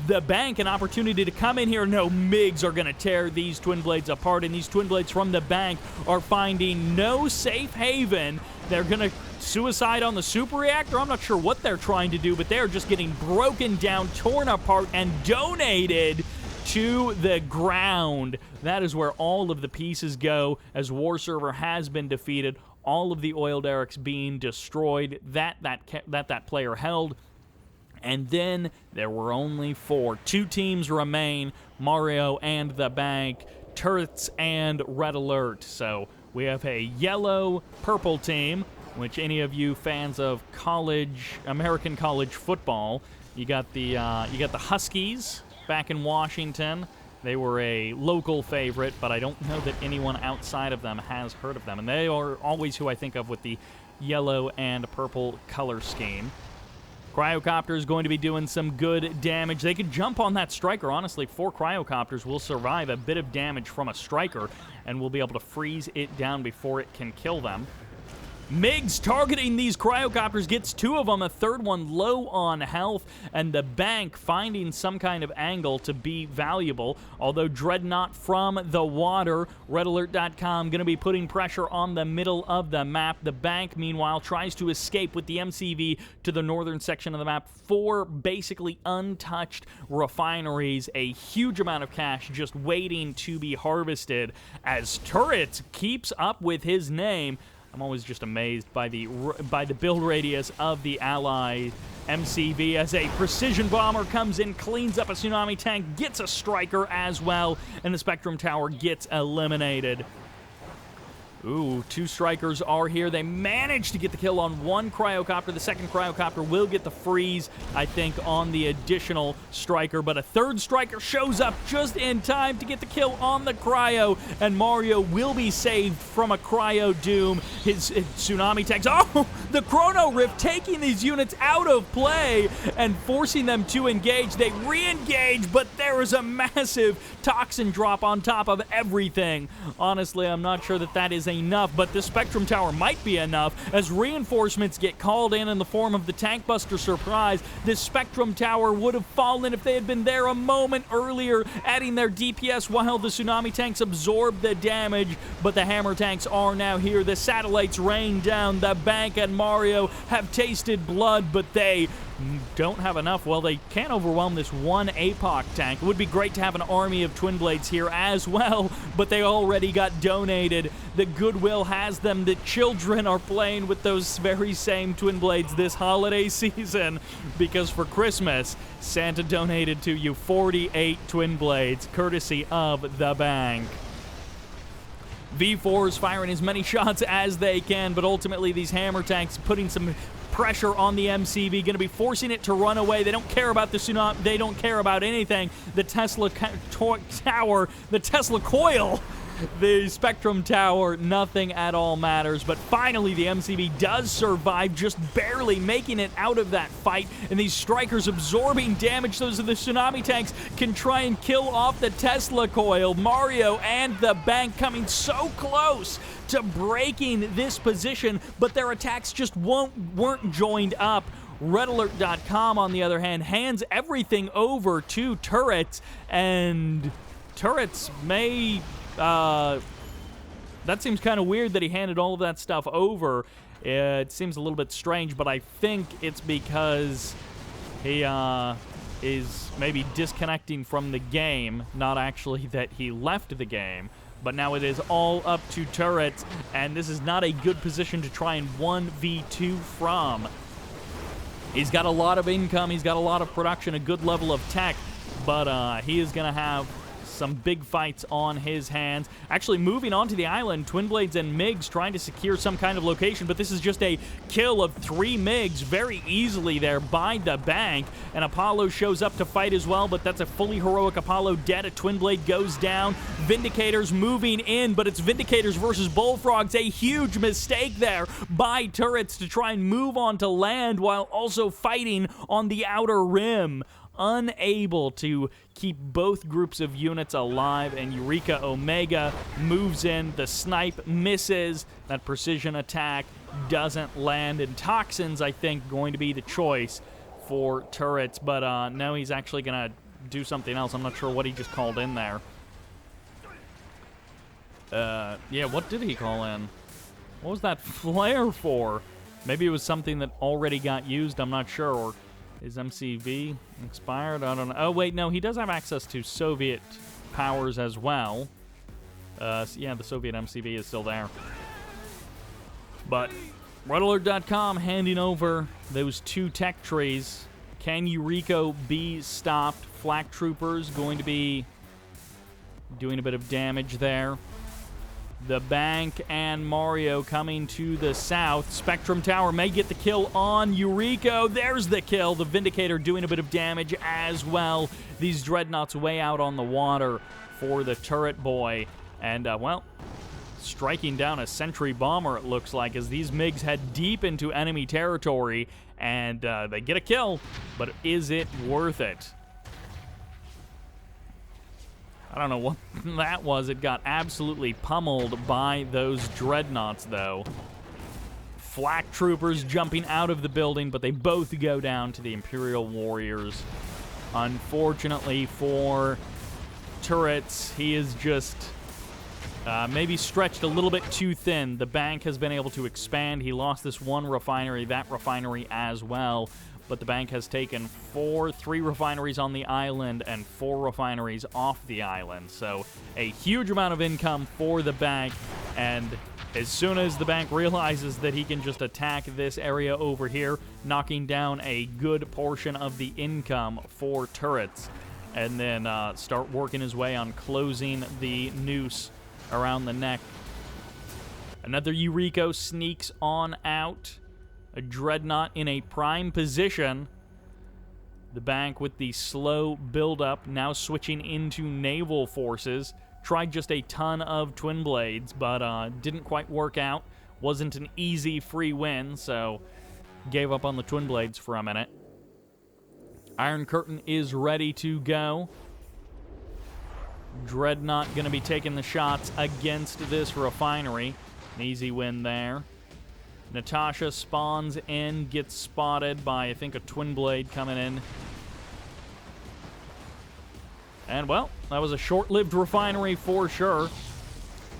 the bank an opportunity to come in here. No, MiGs are going to tear these twin blades apart, and these twin blades from the bank are finding no safe haven. They're going to suicide on the super reactor. I'm not sure what they're trying to do, but they're just getting broken down, torn apart, and donated to the ground. That is where all of the pieces go, as War Server has been defeated. All of the oil derricks being destroyed that player held. And then there were only 4. 2 teams remain, Mario and the bank, Turrets and Red Alert. So we have a yellow-purple team, which any of you fans of American college football, you got the Huskies back in Washington. They were a local favorite, but I don't know that anyone outside of them has heard of them. And they are always who I think of with the yellow and purple color scheme. Cryocopter is going to be doing some good damage. They could jump on that striker. Honestly, 4 cryocopters will survive a bit of damage from a striker, and we'll be able to freeze it down before it can kill them. MiGs targeting these cryocopters, gets 2 of them, a third one low on health, and the bank finding some kind of angle to be valuable. Although Dreadnought from the water, redalertvndotcom going to be putting pressure on the middle of the map. The bank, meanwhile, tries to escape with the MCV to the northern section of the map. 4 basically untouched refineries, a huge amount of cash just waiting to be harvested as Turrets keeps up with his name. I'm always just amazed by the build radius of the ally MCV as a precision bomber comes in, cleans up a tsunami tank, gets a striker as well, and the Spectrum Tower gets eliminated. Ooh, 2 strikers are here. They managed to get the kill on 1 cryocopter. The second cryocopter will get the freeze, I think, on the additional striker. But a 3rd striker shows up just in time to get the kill on the cryo. And Mario will be saved from a cryo doom. His tsunami tanks. Oh, the Chrono Rift taking these units out of play and forcing them to engage. They re-engage, but there is a massive toxin drop on top of everything. Honestly, I'm not sure that is enough, but the Spectrum Tower might be enough as reinforcements get called in the form of the Tank Buster Surprise. This Spectrum Tower would have fallen if they had been there a moment earlier, adding their DPS while the tsunami tanks absorb the damage, but the hammer tanks are now here. The satellites rain down. The bank and Mario have tasted blood, but they don't have enough. Well, they can't overwhelm this 1 APOC tank. It would be great to have an army of Twin Blades here as well, but they already got donated. The Goodwill has them. The children are playing with those very same Twin Blades this holiday season because for Christmas, Santa donated to you 48 Twin Blades, courtesy of the bank. V4s firing as many shots as they can, but ultimately these hammer tanks putting some pressure on the MCV, going to be forcing it to run away. They don't care about the tsunami. They don't care about anything. The Tesla tower, the Tesla coil, the Spectrum Tower, nothing at all matters. But finally, the MCV does survive, just barely making it out of that fight. And these strikers absorbing damage so the tsunami tanks can try and kill off the Tesla coil. Mario and the bank coming so close to breaking this position, but their attacks just weren't joined up. RedAlert.com, on the other hand, hands everything over to Turrets, and Turrets may... that seems kind of weird that he handed all of that stuff over. It seems a little bit strange, but I think it's because he is maybe disconnecting from the game, not actually that he left the game. But now it is all up to Turrets, and this is not a good position to try and 1v2 from. He's got a lot of income, he's got a lot of production, a good level of tech, but he is going to have some big fights on his hands. Actually, moving onto the island, Twin Blades and MiGs trying to secure some kind of location, but this is just a kill of 3 MiGs very easily there by the bank, and Apollo shows up to fight as well, but that's a fully heroic Apollo dead. A Twin Blade goes down. Vindicators moving in, but it's Vindicators versus Bullfrogs. A huge mistake there by Turrets to try and move on to land while also fighting on the outer rim. Unable to keep both groups of units alive, and Eureka Omega moves in. The snipe misses. That precision attack doesn't land, and Toxins, I think, going to be the choice for Turrets, but no, he's actually going to do something else. I'm not sure what he just called in there. Yeah, what did he call in? What was that flare for? Maybe it was something that already got used, I'm not sure, or is MCV expired? I don't know. Oh, wait, no, he does have access to Soviet powers as well. Yeah, the Soviet MCV is still there. But RedAlert.com handing over those 2 tech trees. Can Eureka be stopped? Flak Troopers going to be doing a bit of damage there. The bank and Mario coming to the south. Spectrum Tower may get the kill on Eureka. There's the kill. The Vindicator doing a bit of damage as well. These Dreadnoughts way out on the water for the Turret Boy. And, well, striking down a Sentry Bomber, it looks like, as these MiGs head deep into enemy territory. And they get a kill, but is it worth it? I don't know what that was. It got absolutely pummeled by those Dreadnoughts, though. Flak Troopers jumping out of the building, but they both go down to the Imperial Warriors. Unfortunately for Turrets, he is just maybe stretched a little bit too thin. The bank has been able to expand. He lost this 1 refinery, that refinery as well. But the bank has taken 3 refineries on the island and 4 refineries off the island. So a huge amount of income for the bank, and As soon as the bank realizes that he can just attack this area over here, knocking down a good portion of the income for turrets, and then start working his way on closing the noose around the neck. Another Eureka sneaks on out. A Dreadnought in a prime position. The bank with the slow build-up, now switching into naval forces. Tried just a ton of Twin Blades, but didn't quite work out. Wasn't an easy free win, so gave up on the Twin Blades for a minute. Iron Curtain is ready to go. Dreadnought going to be taking the shots against this refinery. An easy win there. Natasha spawns in, gets spotted by, I think, a Twin Blade coming in. And, well, that was a short-lived refinery for sure.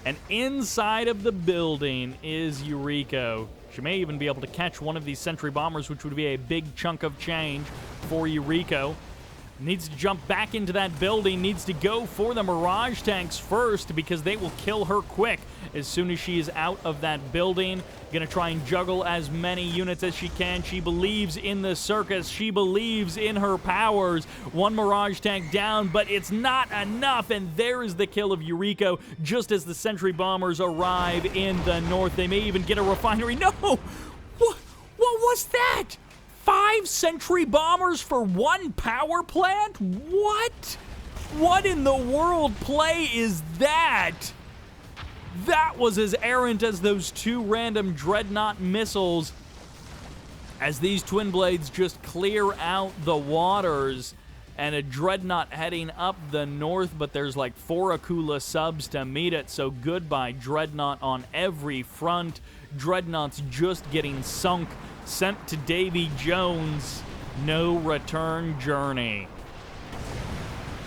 And inside of the building is Eureka. She may even be able to catch one of these sentry bombers, which would be a big chunk of change for Eureka. Needs to jump back into that building, needs to go for the Mirage tanks first because they will kill her quick as soon as she is out of that building. Gonna try and juggle as many units as she can. She believes in the circus. She believes in her powers. One Mirage tank down, but it's not enough, and there is the kill of Eureka just as the sentry bombers arrive in the north. They may even get a refinery. No! What was that? 5 sentry bombers for 1 power plant? What? What in the world play is that? That was as errant as those 2 random Dreadnought missiles as these Twin Blades just clear out the waters, and a Dreadnought heading up the north, but there's like 4 Akula subs to meet it, so goodbye Dreadnought on every front. Dreadnoughts just getting sunk, sent to Davy Jones. No return journey.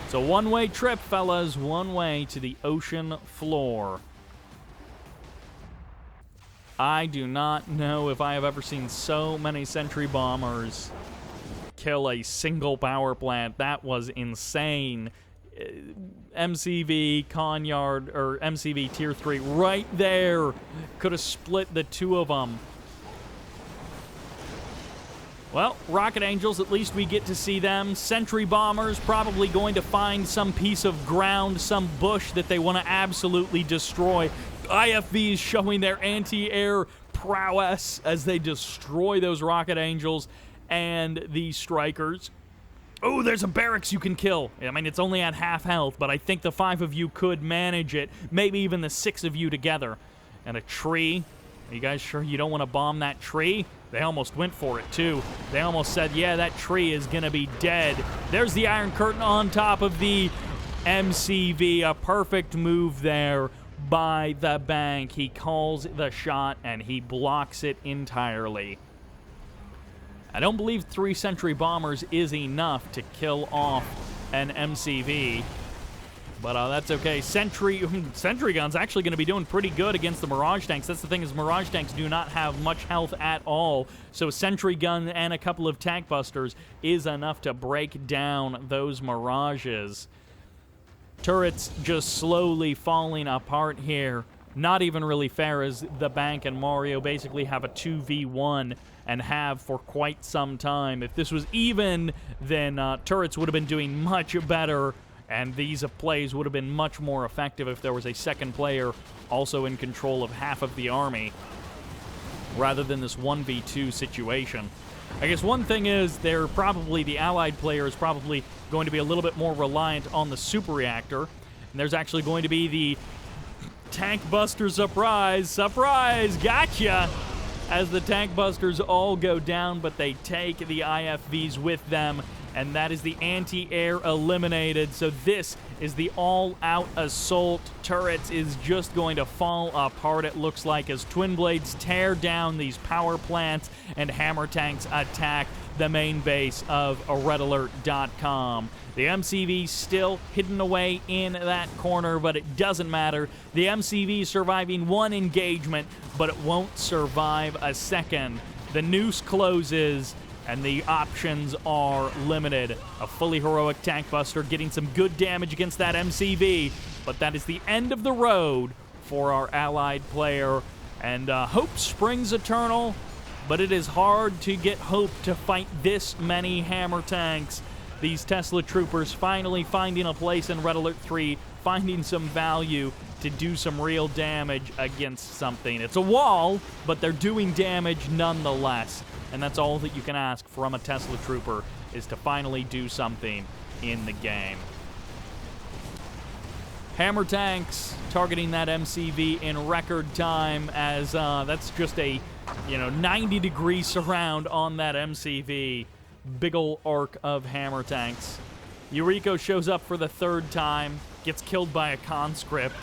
It's a one-way trip, fellas. One way to the ocean floor. I do not know if I have ever seen so many sentry bombers kill a single power plant. That was insane. MCV, Conyard, or MCV Tier 3 right there. Could have split the 2 of them. Well, Rocket Angels, at least we get to see them. Sentry Bombers probably going to find some piece of ground, some bush that they want to absolutely destroy. IFVs showing their anti-air prowess as they destroy those Rocket Angels and the Strikers. Oh, there's a barracks you can kill. I mean, it's only at half health, but I think the 5 of you could manage it. Maybe even the 6 of you together. And a tree. Are you guys sure you don't want to bomb that tree? They almost went for it, too. They almost said, yeah, that tree is going to be dead. There's the Iron Curtain on top of the MCV. A perfect move there by the bank. He calls the shot, and he blocks it entirely. I don't believe 3 sentry bombers is enough to kill off an MCV. But that's okay. Sentry Gun's actually going to be doing pretty good against the Mirage tanks. That's the thing, is Mirage tanks do not have much health at all. So Sentry Gun and a couple of Tank Busters is enough to break down those Mirages. Turrets just slowly falling apart here. Not even really fair, as the bank and Mario basically have a 2v1 and have for quite some time. If this was even, then turrets would have been doing much better, and these plays would have been much more effective if there was a second player also in control of half of the army, rather than this 1v2 situation. I guess one thing is, the allied player is probably going to be a little bit more reliant on the super reactor, and there's actually going to be the Tank Buster surprise, gotcha! As the Tank Busters all go down, but they take the IFVs with them, and that is the anti-air eliminated. So this is the all-out assault. Turrets is just going to fall apart, it looks like, as Twin Blades tear down these power plants and Hammer Tanks attack the main base of redalertvndotcom. The MCV still hidden away in that corner, but it doesn't matter. The MCV surviving 1 engagement, but it won't survive a second. The noose closes, and the options are limited. A fully heroic Tank Buster getting some good damage against that MCV, but that is the end of the road for our allied player. And hope springs eternal, but it is hard to get hope to fight this many hammer tanks. These Tesla troopers finally finding a place in Red Alert 3, finding some value to do some real damage against something. It's a wall, but they're doing damage nonetheless. And that's all that you can ask from a Tesla trooper, is to finally do something in the game. Hammer tanks targeting that MCV in record time, as that's just a 90-degree surround on that MCV. Big ol' arc of hammer tanks. Yuriko shows up for the third time, gets killed by a conscript.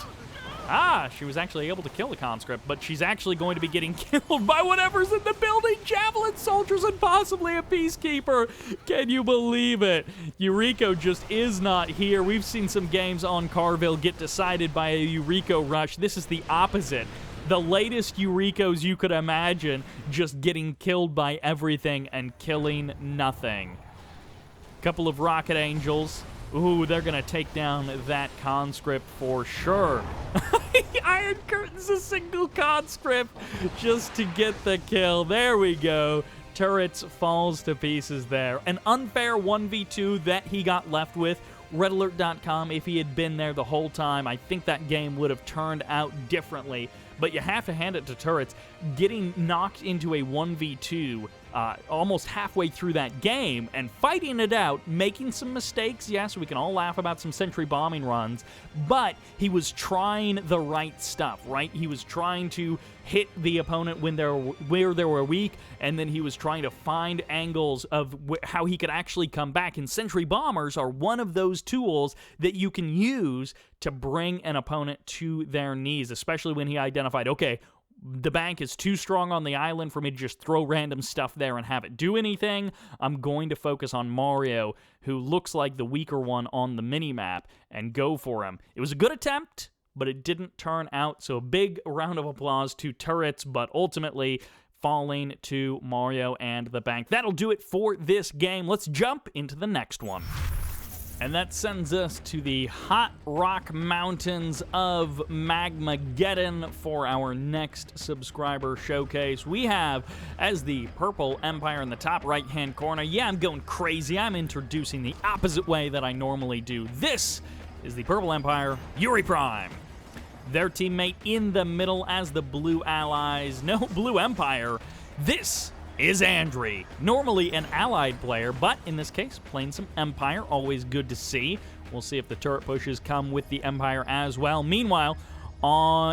She was actually able to kill the conscript, but she's actually going to be getting killed by whatever's in the building. Javelin soldiers and possibly a peacekeeper. Can you believe it? Yuriko just is not here. We've seen some games on Carville get decided by a Yuriko rush. This is the opposite. The latest Yurikos you could imagine, just getting killed by everything and killing nothing. Couple of rocket angels. Ooh, they're going to take down that conscript for sure. Iron Curtain's a single conscript just to get the kill. There we go. Turrets falls to pieces there. An unfair 1v2 that he got left with. redalertvndotcom, if he had been there the whole time, I think that game would have turned out differently. But you have to hand it to Turrets. Getting knocked into a 1v2 almost halfway through that game and fighting it out, making some mistakes. Yes, we can all laugh about some sentry bombing runs, but he was trying the right stuff, right? He was trying to hit the opponent where they were weak, and then he was trying to find angles of how he could actually come back. And sentry bombers are one of those tools that you can use to bring an opponent to their knees, especially when he identified, okay, the bank is too strong on the island for me to just throw random stuff there and have it do anything. I'm going to focus on Mario, who looks like the weaker one on the minimap, and go for him. It was a good attempt, but it didn't turn out, so a big round of applause to Turrets, but ultimately falling to Mario and the bank. That'll do it for this game. Let's jump into the next one. And that sends us to the hot rock mountains of Magmageddon for our next subscriber showcase. We have, as the Purple Empire in the top right-hand corner, yeah, I'm going crazy. I'm introducing the opposite way that I normally do. This is the Purple Empire, Yuri Prime. Their teammate in the middle as the Blue Allies. No, Blue Empire. This is Andrey, normally an allied player, but in this case, playing some Empire, always good to see. We'll see if the turret pushes come with the Empire as well. Meanwhile,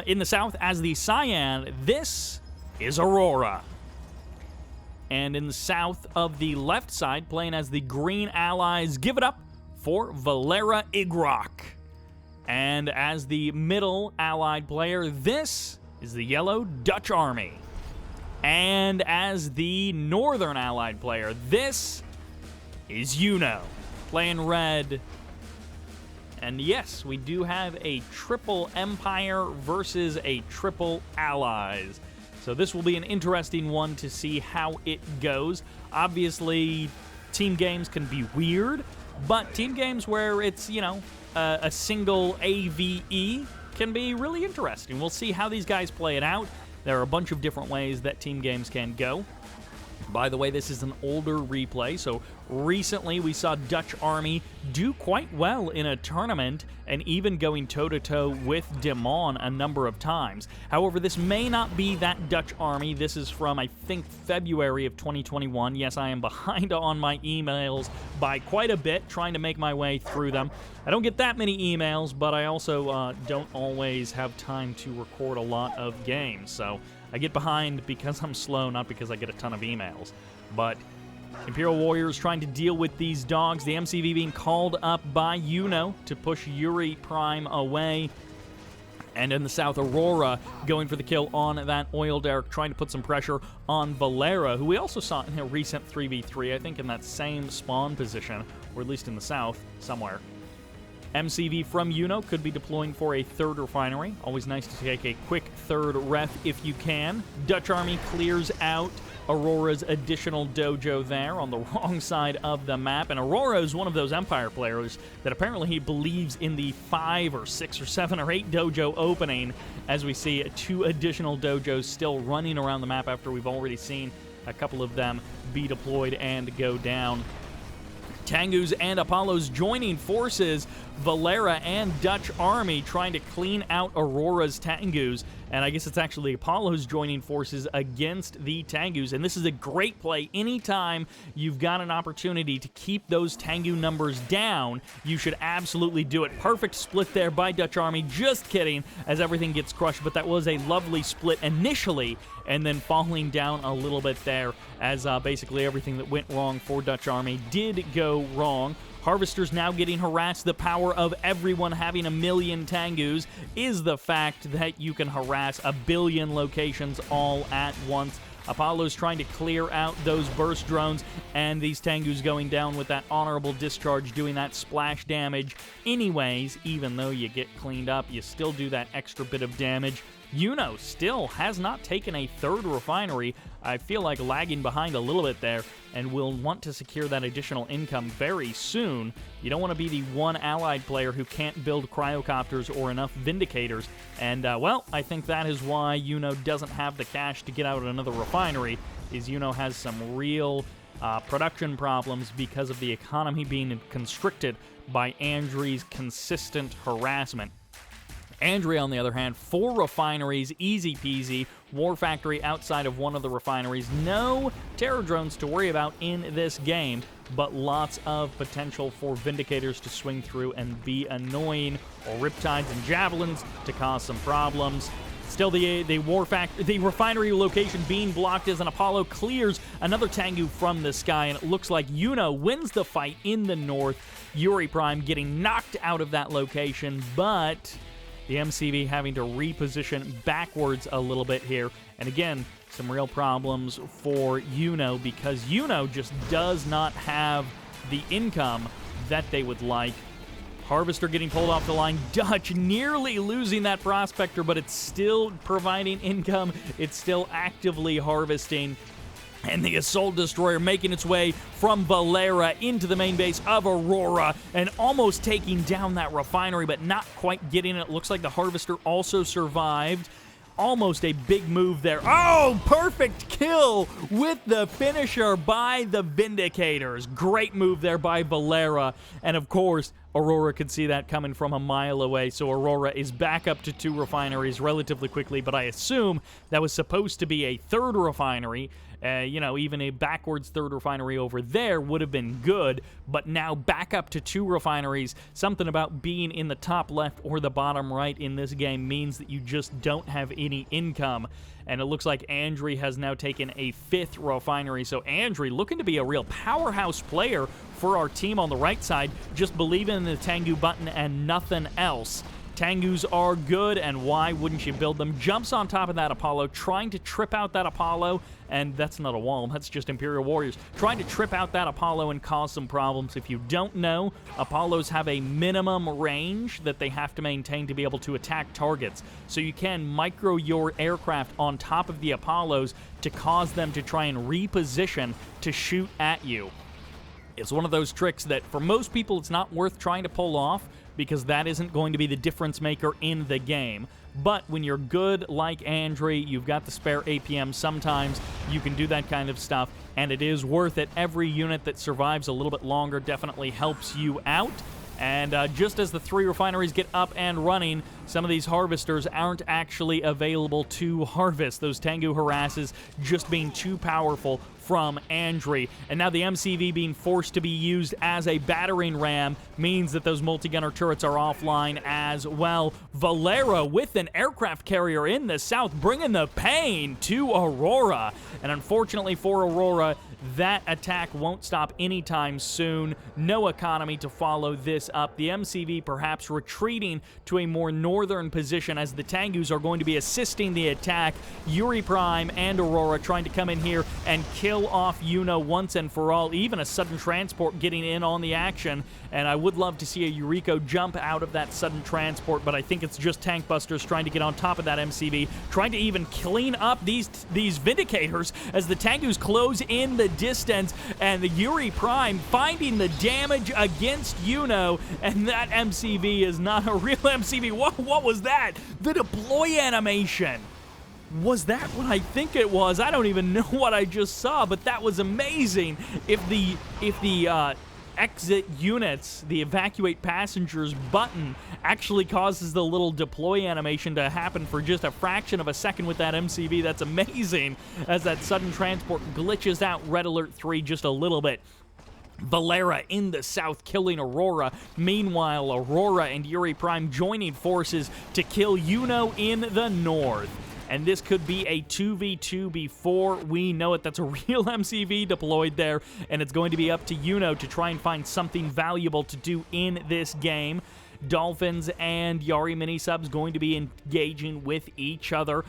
in the south, as the Cyan, this is Aurora. And in the south of the left side, playing as the Green Allies, give it up for Valera Igrok. And as the middle allied player, this is the Yellow Dutch Army. And as the Northern Allied player, this is YuNo, playing red. And yes, we do have a triple Empire versus a triple Allies. So this will be an interesting one to see how it goes. Obviously, team games can be weird, but team games where it's, a single AVE can be really interesting. We'll see how these guys play it out. There are a bunch of different ways that team games can go. By the way, this is an older replay, so recently we saw Dutch Army do quite well in a tournament and even going toe-to-toe with Demon a number of times. However, this may not be that Dutch Army. This is from, I think, February of 2021. Yes, I am behind on my emails by quite a bit, trying to make my way through them. I don't get that many emails, but I also don't always have time to record a lot of games, so I get behind because I'm slow, not because I get a ton of emails. But Imperial Warriors trying to deal with these dogs. The MCV being called up by YuNo to push Yuri Prime away. And in the south, Aurora going for the kill on that oil derrick, trying to put some pressure on Valera, who we also saw in a recent 3v3, I think in that same spawn position, or at least in the south, somewhere. MCV from YuNo could be deploying for a third refinery. Always nice to take a quick third ref if you can. Dutch Army clears out Aurora's additional dojo there on the wrong side of the map. And Aurora is one of those Empire players that apparently he believes in the 5 or 6 or 7 or 8 dojo opening, as we see 2 additional dojos still running around the map after we've already seen a couple of them be deployed and go down. Tengus and Apollos joining forces, Valera and Dutch Army trying to clean out Aurora's Tengus, and I guess it's actually Apollos joining forces against the Tengus, and this is a great play. Anytime you've got an opportunity to keep those Tengu numbers down, you should absolutely do it. Perfect split there by Dutch Army, just kidding, as everything gets crushed, but that was a lovely split initially, and then falling down a little bit there, as basically everything that went wrong for Dutch Army did go wrong. Harvesters now getting harassed. The power of everyone having 1,000,000 Tengus is the fact that you can harass 1 billion locations all at once. Apollo's trying to clear out those burst drones, and these Tengus going down with that honorable discharge, doing that splash damage anyways. Even though you get cleaned up, you still do that extra bit of damage. YuNo still has not taken a 3rd refinery. I feel like lagging behind a little bit there, and will want to secure that additional income very soon. You don't want to be the one allied player who can't build cryocopters or enough Vindicators, and well, I think that is why YuNo doesn't have the cash to get out another refinery, is YuNo has some real production problems because of the economy being constricted by Andrey's consistent harassment. Andrey, on the other hand, 4 refineries, easy peasy. War factory outside of one of the refineries. No terror drones to worry about in this game, but lots of potential for Vindicators to swing through and be annoying, or Riptides and Javelins to cause some problems. Still, the refinery location being blocked as an Apollo clears another Tengu from the sky, and it looks like YuNo wins the fight in the north. Yuri Prime getting knocked out of that location, but the MCV having to reposition backwards a little bit here. And again, some real problems for YuNo, because YuNo just does not have the income that they would like. Harvester getting pulled off the line. Dutch nearly losing that Prospector, but it's still providing income. It's still actively harvesting. And the Assault Destroyer making its way from Valera into the main base of Aurora and almost taking down that refinery, but not quite getting it. It looks like the Harvester also survived. Almost a big move there. Oh, perfect kill with the finisher by the Vindicators. Great move there by Valera. And of course, Aurora could see that coming from a mile away, so Aurora is back up to 2 refineries relatively quickly, but I assume that was supposed to be a 3rd refinery. Even a backwards 3rd refinery over there would have been good, but now back up to 2 refineries. Something about being in the top left or the bottom right in this game means that you just don't have any income. And it looks like Andrey has now taken a 5th refinery. So Andrey looking to be a real powerhouse player for our team on the right side, just believing in the Tengu button and nothing else. Tengus are good, and why wouldn't you build them? Jumps on top of that Apollo, trying to trip out that Apollo, and that's not a wall, that's just Imperial Warriors. Trying to trip out that Apollo and cause some problems. If you don't know, Apollos have a minimum range that they have to maintain to be able to attack targets. So you can micro your aircraft on top of the Apollos to cause them to try and reposition to shoot at you. It's one of those tricks that for most people it's not worth trying to pull off, because that isn't going to be the difference maker in the game. But when you're good like Andrey, you've got the spare APM, sometimes you can do that kind of stuff, and it is worth it. Every unit that survives a little bit longer definitely helps you out. And just as the 3 refineries get up and running, some of these harvesters aren't actually available to harvest. Those Tengu harasses just being too powerful from Andrey. And now the MCV being forced to be used as a battering ram means that those multi-gunner turrets are offline as well. Valera with an aircraft carrier in the south, bringing the pain to Aurora. And unfortunately for Aurora, that attack won't stop anytime soon. No economy to follow this up. The MCV perhaps retreating to a more normal northern position as the Tengus are going to be assisting the attack. Yuri Prime and Aurora trying to come in here and kill off YuNo once and for all. Even a sudden transport getting in on the action, and I would love to see a Yuriko jump out of that sudden transport, but I think it's just Tank Busters trying to get on top of that MCV, trying to even clean up these Vindicators as the Tengus close in the distance, and the Yuri Prime finding the damage against YuNo, and that MCV is not a real MCV. What was that? The deploy animation. Was that what I think it was? I don't even know what I just saw, but that was amazing. If the exit units, the evacuate passengers button, actually causes the little deploy animation to happen for just a fraction of a second with that MCV, that's amazing, as that sudden transport glitches out Red Alert 3 just a little bit. Valera in the south killing Aurora. Meanwhile, Aurora and Yuri Prime joining forces to kill YuNo in the north. And this could be a 2v2 before we know it. That's a real MCV deployed there, and it's going to be up to YuNo to try and find something valuable to do in this game. Dolphins and Yari mini-subs going to be engaging with each other.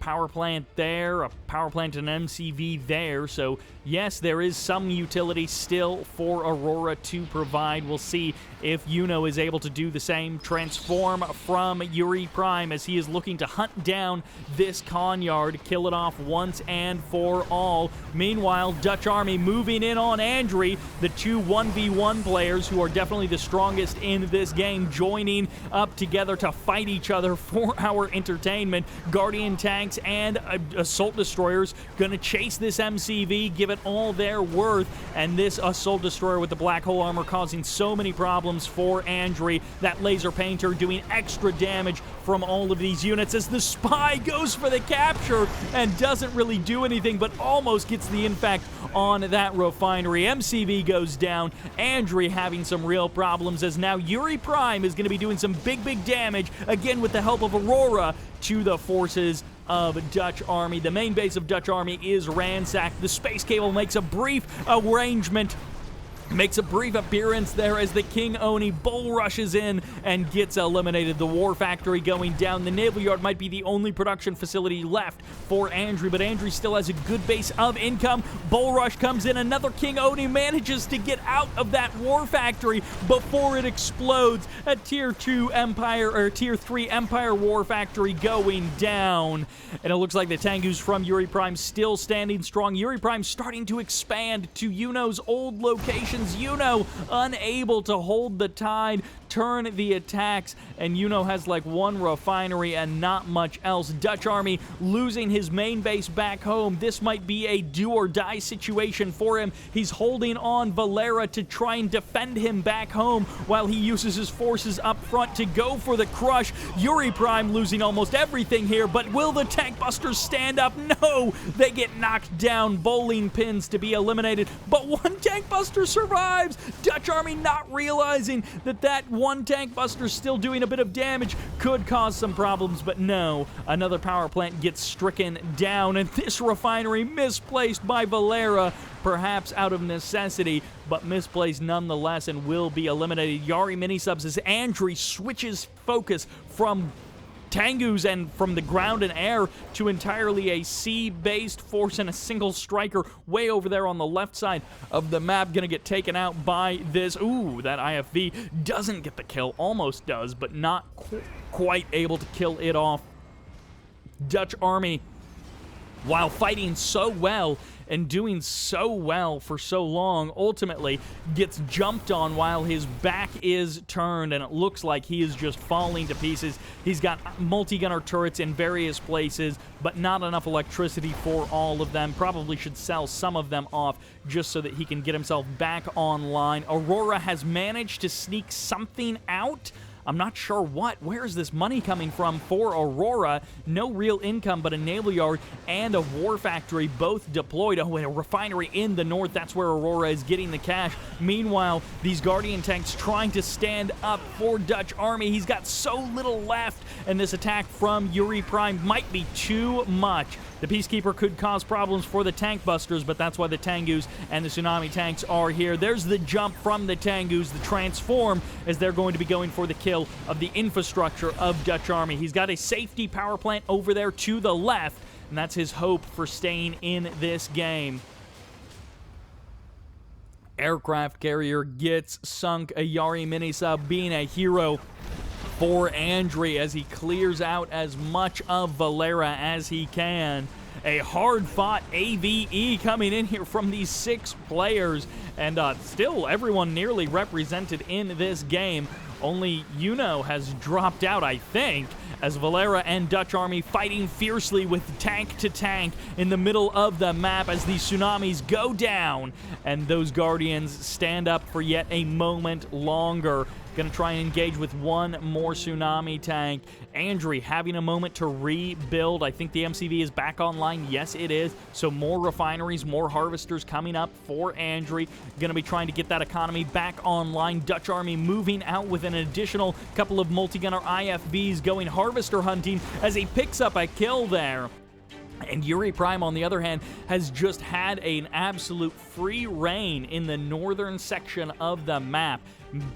Power plant there, a power plant and MCV there. So, yes, there is some utility still for Aurora to provide. We'll see if YuNo is able to do the same. Transform from Yuri Prime as he is looking to hunt down this Konyard, kill it off once and for all. Meanwhile, Dutch Army moving in on Andrey, the two 1v1 players who are definitely the strongest in this game, joining up together to fight each other for our entertainment. Guardian tanks and assault destroyers gonna chase this MCV, give it all their worth, and this assault destroyer with the black hole armor causing so many problems for Andrey. That laser painter doing extra damage from all of these units as the spy goes for the capture and doesn't really do anything, but almost gets the impact on that refinery. MCV goes down. Andrey having some real problems as now Yuri Prime is going to be doing some big damage, again with the help of Aurora, to the forces of Dutch Army. The main base of Dutch Army is ransacked. The space cable makes a brief appearance there as the King Oni bull rushes in and gets eliminated. The war factory going down. The naval yard might be the only production facility left for Andrey, but Andrey still has a good base of income. Bull rush comes in. Another King Oni manages to get out of that war factory before it explodes. A tier 2 Empire or tier 3 Empire war factory going down. And it looks like the Tengus from Yuri Prime still standing strong. Yuri Prime starting to expand to YuNo's old location. YuNo unable to hold the tide, turn the attacks, and YuNo has like one refinery and not much else. Dutch Army losing his main base back home. This might be a do or die situation for him. He's holding on Valera to try and defend him back home while he uses his forces up front to go for the crush. Yuri Prime losing almost everything here, but will the Tank Busters stand up? No! They get knocked down. Bowling pins to be eliminated, but one Tank Buster survives. Dutch Army not realizing that one Tank Buster still doing a bit of damage could cause some problems, but no. Another power plant gets stricken down, and this refinery misplaced by Valera, perhaps out of necessity, but misplaced nonetheless and will be eliminated. Yari mini-subs as Andrey switches focus from Tengus and from the ground and air to entirely a sea-based force and a single striker way over there on the left side of the map. Gonna get taken out by this. Ooh, that IFV doesn't get the kill. Almost does, but not quite able to kill it off. Dutch Army, while fighting so well and doing so well for so long, ultimately gets jumped on while his back is turned, and it looks like he is just falling to pieces. He's got multi-gunner turrets in various places, but not enough electricity for all of them. Probably should sell some of them off just so that he can get himself back online. Aurora has managed to sneak something out. I'm not sure what. Where is this money coming from for Aurora? No real income, but a naval yard and a war factory both deployed. Oh, and a refinery in the north. That's where Aurora is getting the cash. Meanwhile, these Guardian tanks trying to stand up for Dutch Army. He's got so little left, and this attack from Yuri Prime might be too much. The Peacekeeper could cause problems for the Tank Busters, but that's why the Tengus and the Tsunami tanks are here. There's the jump from the Tengus, the transform, as they're going to be going for the kill kill of the infrastructure of Dutch Army. He's got a safety power plant over there to the left, and that's his hope for staying in this game. Aircraft carrier gets sunk. A Yari mini-sub being a hero for Andrey as he clears out as much of Valera as he can. A hard-fought AVE coming in here from these 6 players, and still everyone nearly represented in this game. Only YuNo has dropped out, I think, as Valera and Dutch Army fighting fiercely with tank to tank in the middle of the map as these tsunamis go down, and those Guardians stand up for yet a moment longer. Gonna try and engage with one more tsunami tank. Andrey having a moment to rebuild. I think the MCV is back online. Yes, it is. So more refineries, more harvesters coming up for Andrey. Gonna be trying to get that economy back online. Dutch Army moving out with an additional couple of multi-gunner IFVs going harvester hunting as he picks up a kill there. And Yuri Prime, on the other hand, has just had an absolute free reign in the northern section of the map,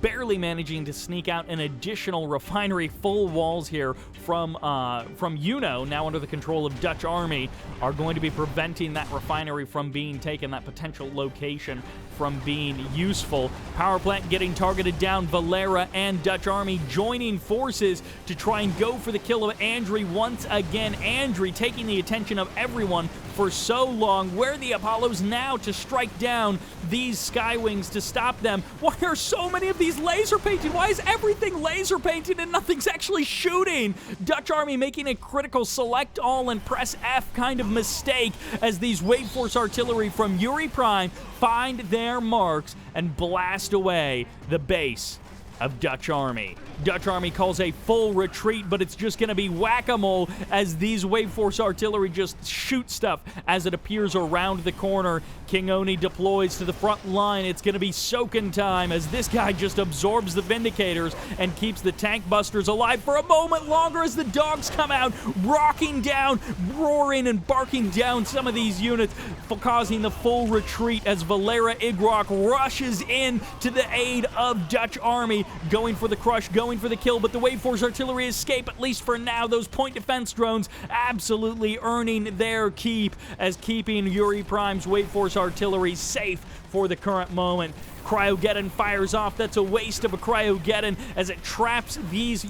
barely managing to sneak out an additional refinery. Full walls here from YuNo, now under the control of Dutch Army, are going to be preventing that refinery from being taken, that potential location from being useful. Power plant getting targeted down. Valera and Dutch Army joining forces to try and go for the kill of Andrey once again. Andrey taking the attention of everyone for so long. Where are the Apollos now to strike down these Skywings to stop them? Why are so many of these laser painted? Why is everything laser painted and nothing's actually shooting? Dutch Army making a critical select all and press F kind of mistake as these Wave Force artillery from Yuri Prime find their marks and blast away the base of Dutch Army. Dutch Army calls a full retreat, but it's just going to be whack-a-mole as these Wave Force artillery just shoot stuff as it appears around the corner. KingKonG deploys to the front line. It's going to be soaking time as this guy just absorbs the Vindicators and keeps the tank busters alive for a moment longer as the dogs come out, rocking down, roaring and barking down some of these units, causing the full retreat as Valera Igrok rushes in to the aid of Dutch Army, going for the crush, going for the kill, but the Wave Force artillery escape, at least for now. Those point defense drones absolutely earning their keep as keeping Yuri Prime's Wave Force artillery safe for the current moment. Cryogeddon fires off. That's a waste of a Cryogeddon as it traps these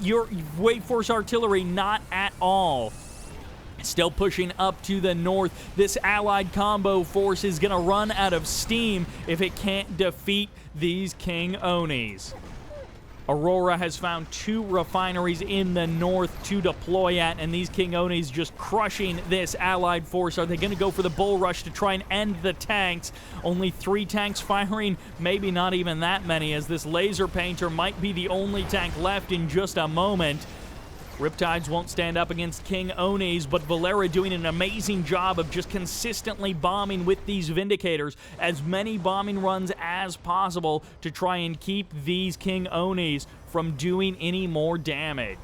Wave Force artillery. Not at all. Still pushing up to the north. This allied combo force is going to run out of steam if it can't defeat these KingKongs. Aurora has found 2 refineries in the north to deploy at, and these KingKongs just crushing this allied force. Are they going to go for the bull rush to try and end the tanks? Only 3 tanks firing, maybe not even that many, as this laser painter might be the only tank left in just a moment. Riptides won't stand up against KingKongs, but Valera doing an amazing job of just consistently bombing with these Vindicators. As many bombing runs as possible to try and keep these KingKongs from doing any more damage.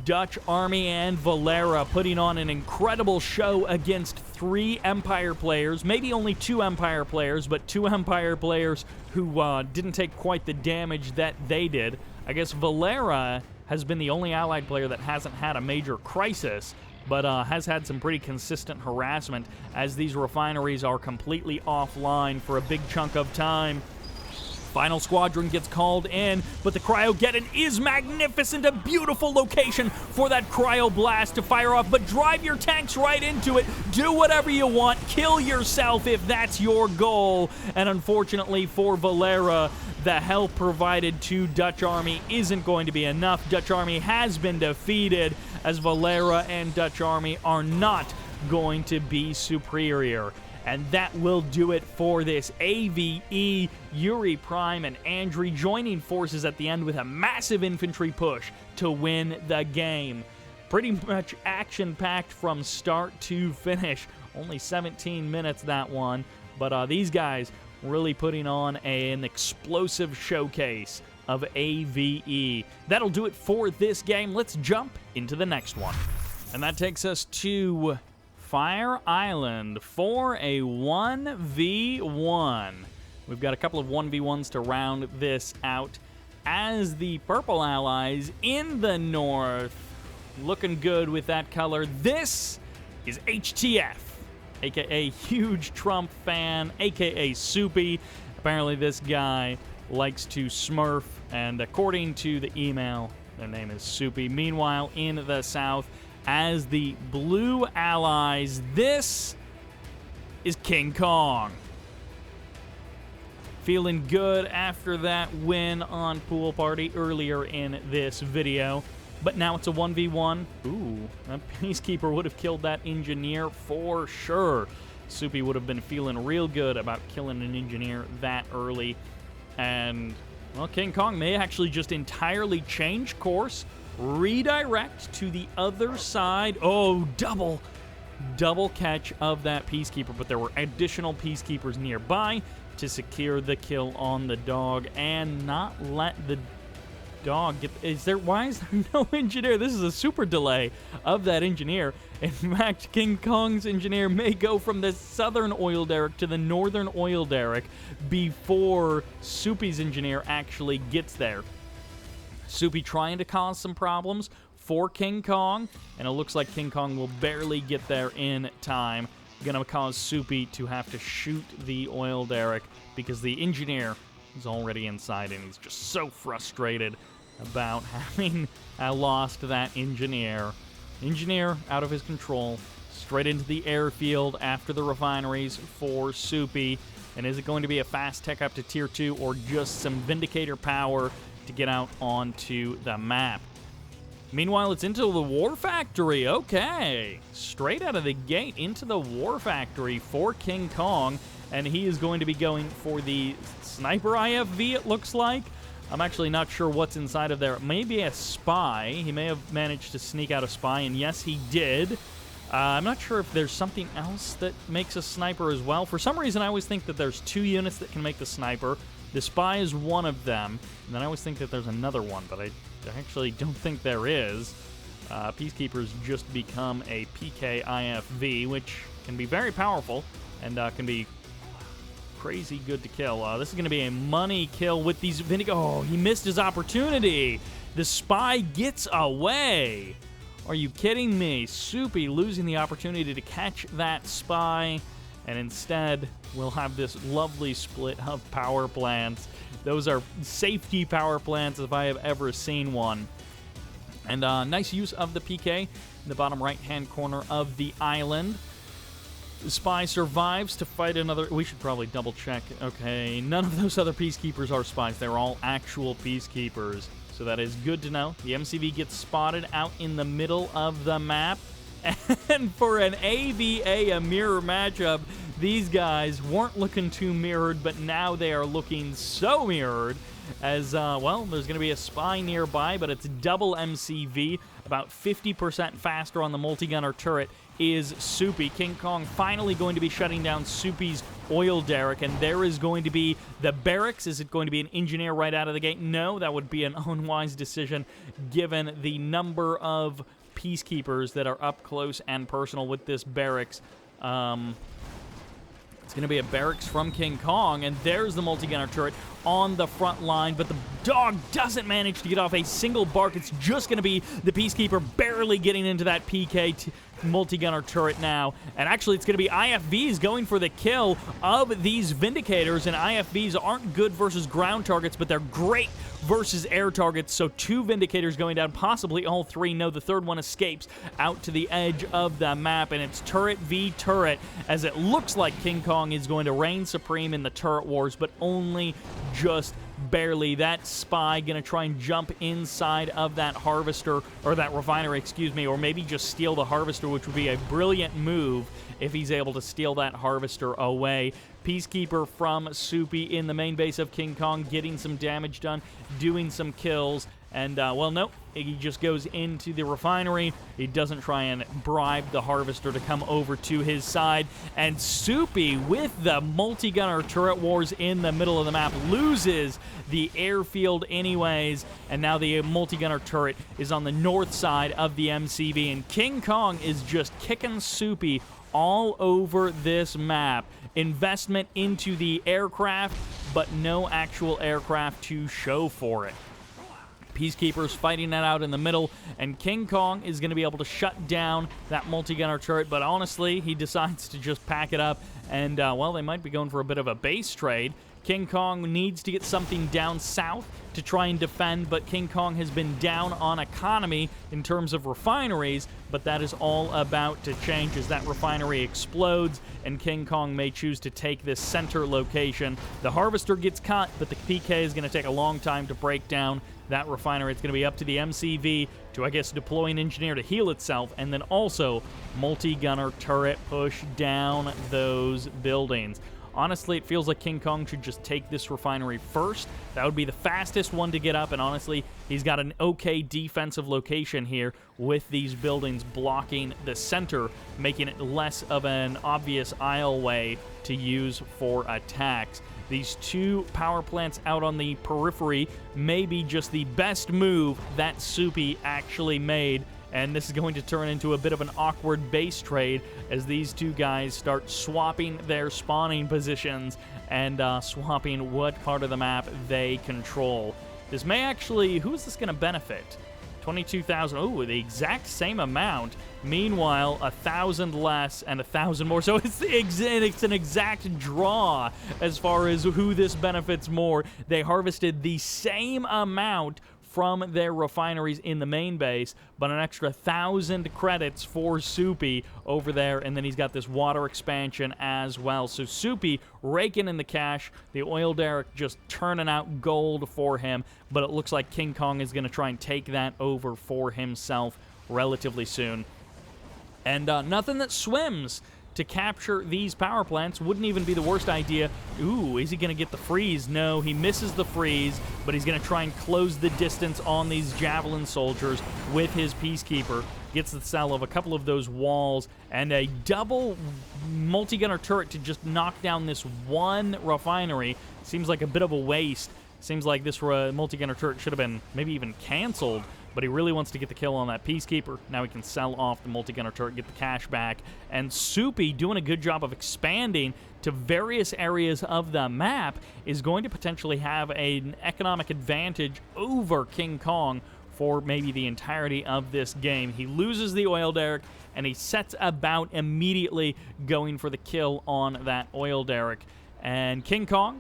Dutch Army and Valera putting on an incredible show against 3 Empire players, maybe only 2 Empire players, but 2 Empire players who didn't take quite the damage that they did. I guess Valera has been the only allied player that hasn't had a major crisis, but has had some pretty consistent harassment as these refineries are completely offline for a big chunk of time. Final squadron gets called in, but the Cryogeddon is magnificent. A beautiful location for that Cryoblast to fire off, but drive your tanks right into it. Do whatever you want. Kill yourself if that's your goal. And unfortunately for Valera, the help provided to Dutch Army isn't going to be enough. Dutch Army has been defeated as Valera and Dutch Army are not going to be superior. And that will do it for this AVE. Yuri Prime and Andrey joining forces at the end with a massive infantry push to win the game. Pretty much action-packed from start to finish. Only 17 minutes, that one. But these guys really putting on an explosive showcase of AVE. That'll do it for this game. Let's jump into the next one. And that takes us to Fire Island for a 1v1. We've got a couple of 1v1s to round this out. as the purple allies in the north. Looking good with that color. This is HTF, a.k.a. huge Trump fan, a.k.a. Soupy. Apparently this guy likes to smurf, and according to the email, their name is Soupy. Meanwhile, in the south, as the blue allies, this is KingKonG. Feeling good after that win on Pool Party earlier in this video. But now it's a 1v1. Ooh, that Peacekeeper would have killed that Engineer for sure. Soupy would have been feeling real good about killing an Engineer that early. And, well, KingKonG may actually just entirely change course, redirect to the other side. Oh, double catch of that Peacekeeper, but there were additional Peacekeepers nearby to secure the kill on the dog and not let the dog get... Why is there no Engineer? This is a super delay of that Engineer. In fact, KingKonG's Engineer may go from the southern oil derrick to the northern oil derrick before Soupy's Engineer actually gets there. Soupy trying to cause some problems for KingKonG, and it looks like KingKonG will barely get there in time. Gonna cause Soupy to have to shoot the oil derrick because the Engineer is already inside, and he's just so frustrated about having lost that Engineer. Engineer out of his control, straight into the airfield after the refineries for Soupy. And is it going to be a fast tech up to Tier 2 or just some Vindicator power to get out onto the map? Meanwhile, it's into the War Factory. Okay. Straight out of the gate into the War Factory for KingKonG. And he is going to be going for the Sniper IFV, it looks like. I'm actually not sure what's inside of there. It may be a spy. He may have managed to sneak out a spy, and yes, he did. I'm not sure if there's something else that makes a sniper as well. For some reason, I always think that there's 2 units that can make the sniper. The spy is one of them, and then I always think that there's another one, but I actually don't think there is. Peacekeepers just become a PK IFV, which can be very powerful and can be crazy good to kill. This is going to be a money kill with these Vindicator. Oh, he missed his opportunity. The spy gets away. Are you kidding me? Soupy losing the opportunity to catch that spy, and instead we'll have this lovely split of power plants. Those are safety power plants if I have ever seen one. And nice use of the PK in the bottom right-hand corner of the island. The spy survives to fight another... We should probably double-check. Okay, none of those other Peacekeepers are spies. They're all actual Peacekeepers. So that is good to know. The MCV gets spotted out in the middle of the map. And for an AVA, a mirror matchup, these guys weren't looking too mirrored, but now they are looking so mirrored as, well, there's going to be a spy nearby, but it's double MCV, about 50% faster on the multi-gunner turret is Soupy. KingKonG finally going to be shutting down Soupy's oil derrick, and there is going to be the barracks. Is it going to be an Engineer right out of the gate? No, that would be an unwise decision given the number of Peacekeepers that are up close and personal with this barracks. It's going to be a barracks from KingKonG, and there's the multi-gunner turret on the front line, but the dog doesn't manage to get off a single bark. It's just going to be the Peacekeeper barely getting into that PK multi-gunner turret now, and actually it's going to be IFVs going for the kill of these Vindicators, and IFVs aren't good versus ground targets, but they're great versus air targets, so 2 Vindicators going down, possibly all 3. No, the third one escapes out to the edge of the map, and it's turret v turret, as it looks like KingKonG is going to reign supreme in the turret wars, but only just barely. That spy gonna try and jump inside of that harvester, or that refinery, excuse me, or maybe just steal the harvester, which would be a brilliant move if he's able to steal that harvester away. Peacekeeper from Soupy in the main base of KingKonG, getting some damage done, doing some kills, and, well, nope, he just goes into the refinery. He doesn't try and bribe the harvester to come over to his side, and Soupy, with the multi-gunner turret wars in the middle of the map, loses the airfield anyways, and now the multi-gunner turret is on the north side of the MCV, and KingKonG is just kicking Soupy all over this map. Investment into the aircraft, but no actual aircraft to show for it. Peacekeepers fighting that out in the middle, and KingKonG is going to be able to shut down that multi-gunner turret, but honestly, he decides to just pack it up, and, well, they might be going for a bit of a base trade. KingKonG needs to get something down south to try and defend, but KingKonG has been down on economy in terms of refineries, but that is all about to change as that refinery explodes, and KingKonG may choose to take this center location. The Harvester gets cut, but the PK is going to take a long time to break down that refinery. It's going to be up to the MCV to, I guess, deploy an engineer to heal itself, and then also multi-gunner turret push down those buildings. Honestly, it feels like KingKonG should just take this refinery first. That would be the fastest one to get up, and honestly, he's got an okay defensive location here with these buildings blocking the center, making it less of an obvious aisleway to use for attacks. These two power plants out on the periphery may be just the best move that Soupy actually made, and this is going to turn into a bit of an awkward base trade as these two guys start swapping their spawning positions and swapping what part of the map they control. This may actually... who is this going to benefit? 22,000. Oh, the exact same amount. Meanwhile, 1,000 less and 1,000 more. So it's an exact draw as far as who this benefits more. They harvested the same amount from their refineries in the main base, but an extra 1,000 credits for Soupy over there, and then he's got this water expansion as well. So Soupy raking in the cash, the oil derrick just turning out gold for him, but it looks like KingKonG is going to try and take that over for himself relatively soon. And nothing that swims to capture these power plants wouldn't even be the worst idea. Ooh, is he going to get the freeze? No, he misses the freeze, but he's going to try and close the distance on these Javelin soldiers with his Peacekeeper. Gets the cell of a couple of those walls, and a double multi-gunner turret to just knock down this one refinery. Seems like a bit of a waste. Seems like this multi-gunner turret should have been maybe even canceled, but he really wants to get the kill on that Peacekeeper. Now he can sell off the multi-gunner turret, get the cash back, and Soupy, doing a good job of expanding to various areas of the map, is going to potentially have an economic advantage over KingKonG for maybe the entirety of this game. He loses the oil derrick, and he sets about immediately going for the kill on that oil derrick. And KingKonG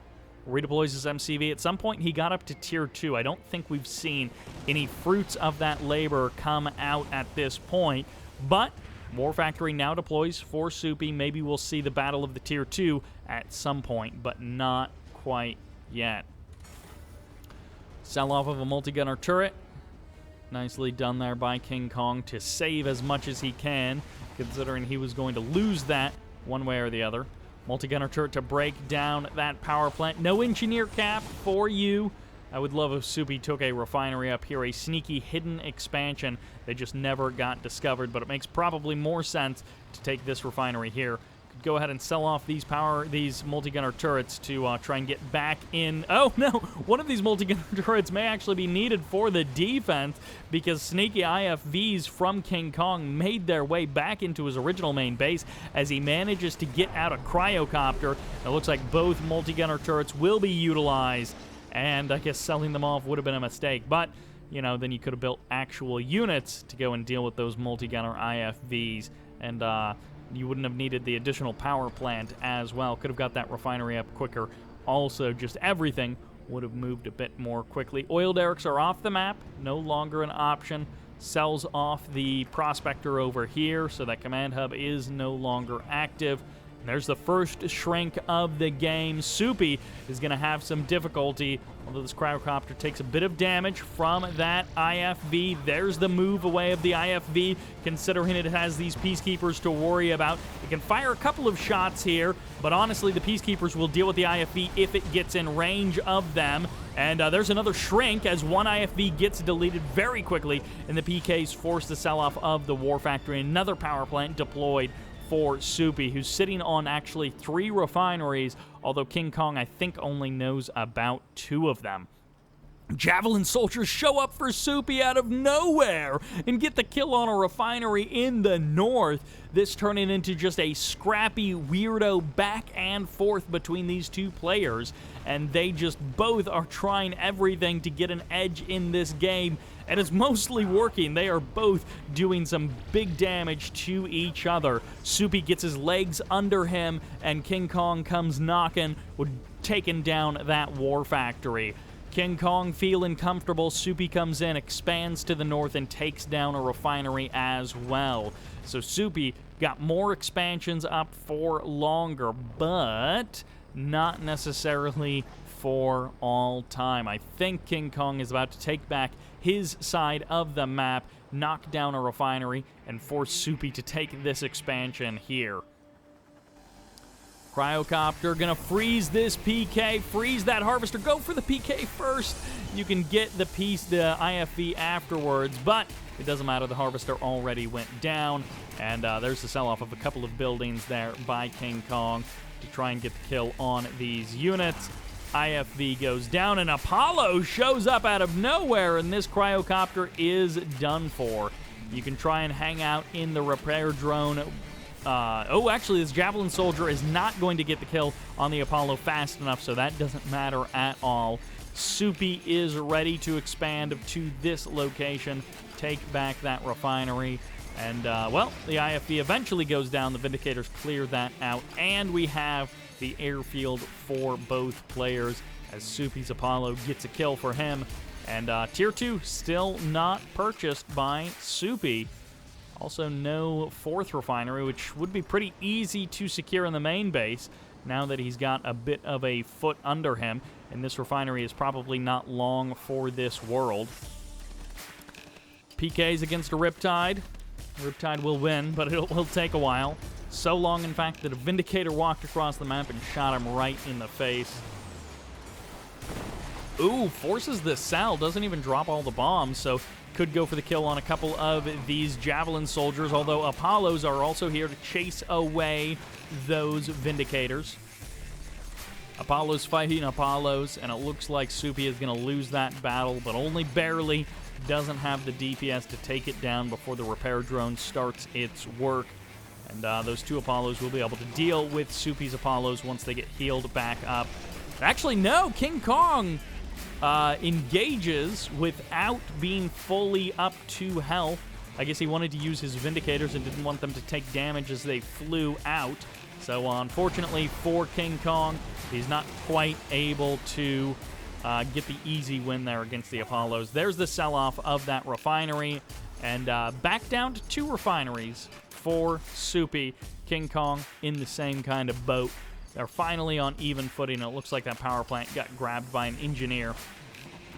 redeploys his MCV. At some point, he got up to Tier 2. I don't think we've seen any fruits of that labor come out at this point, but War Factory now deploys for Soupy. Maybe we'll see the Battle of the Tier 2 at some point, but not quite yet. Sell off of a multi-gunner turret. Nicely done there by KingKonG to save as much as he can, considering he was going to lose that one way or the other. Multi-gunner turret to break down that power plant. No engineer cap for you. I would love if Soupy took a refinery up here, a sneaky hidden expansion that just never got discovered, but it makes probably more sense to take this refinery here. Could go ahead and sell off these multi-gunner turrets to try and get back in. Oh no, one of these multi-gunner turrets may actually be needed for the defense because sneaky IFVs from KingKonG made their way back into his original main base as he manages to get out a cryocopter. It looks like both multi-gunner turrets will be utilized, and I guess selling them off would have been a mistake, but you know, then you could have built actual units to go and deal with those multi-gunner IFVs, and you wouldn't have needed the additional power plant as well. Could have got that refinery up quicker. Also, just everything would have moved a bit more quickly. Oil derricks are off the map, no longer an option. Sells off the prospector over here, so that command hub is no longer active. And there's the first shrink of the game. Soupy is going to have some difficulty, although this cryocopter takes a bit of damage from that IFV. There's the move away of the IFV, considering it has these Peacekeepers to worry about. It can fire a couple of shots here, but honestly, the Peacekeepers will deal with the IFV if it gets in range of them. And there's another shrink as one IFV gets deleted very quickly, and the PK's forced to sell off of the War Factory. Another power plant deployed for Soupy, who's sitting on actually 3 refineries, although KingKonG, I think, only knows about 2 of them. Javelin soldiers show up for Soupy out of nowhere and get the kill on a refinery in the north. This turning into just a scrappy weirdo back and forth between these two players, and they just both are trying everything to get an edge in this game, and it's mostly working. They are both doing some big damage to each other. Soupy gets his legs under him, and KingKonG comes knocking, taking down that war factory. KingKonG feeling comfortable. Soupy comes in, expands to the north, and takes down a refinery as well. So Soupy got more expansions up for longer, but not necessarily for all time. I think KingKonG is about to take back his side of the map, knock down a refinery, and force Soupy to take this expansion here. Cryocopter gonna freeze this PK, freeze that harvester, go for the PK first. You can get the piece, the IFV afterwards, but it doesn't matter, the harvester already went down, and there's the sell-off of a couple of buildings there by KingKonG to try and get the kill on these units. IFV goes down, and Apollo shows up out of nowhere, and this cryocopter is done for. You can try and hang out in the repair drone. Actually, this Javelin Soldier is not going to get the kill on the Apollo fast enough, so that doesn't matter at all. Soupy is ready to expand to this location, take back that refinery, and, well, the IFV eventually goes down. The Vindicators clear that out, and we have the airfield for both players as Soupy's Apollo gets a kill for him, and Tier 2 still not purchased by Soupy. Also, no fourth refinery, which would be pretty easy to secure in the main base now that he's got a bit of a foot under him, and this refinery is probably not long for this world. PKs against a Riptide. Riptide will win, but it'll take a while. So long, in fact, that a Vindicator walked across the map and shot him right in the face. Ooh, forces the cell, doesn't even drop all the bombs, so could go for the kill on a couple of these Javelin soldiers, although Apollos are also here to chase away those Vindicators. Apollos fighting Apollos, and it looks like Soupy is going to lose that battle, but only barely. Doesn't have the DPS to take it down before the repair drone starts its work. And those two Apollos will be able to deal with Soupy's Apollos once they get healed back up. Actually, no, KingKonG engages without being fully up to health. I guess he wanted to use his Vindicators and didn't want them to take damage as they flew out. So unfortunately for KingKonG, he's not quite able to get the easy win there against the Apollos. There's the sell-off of that refinery, and back down to 2 refineries for Soupy. KingKonG in the same kind of boat. They're finally on even footing. It looks like that power plant got grabbed by an engineer.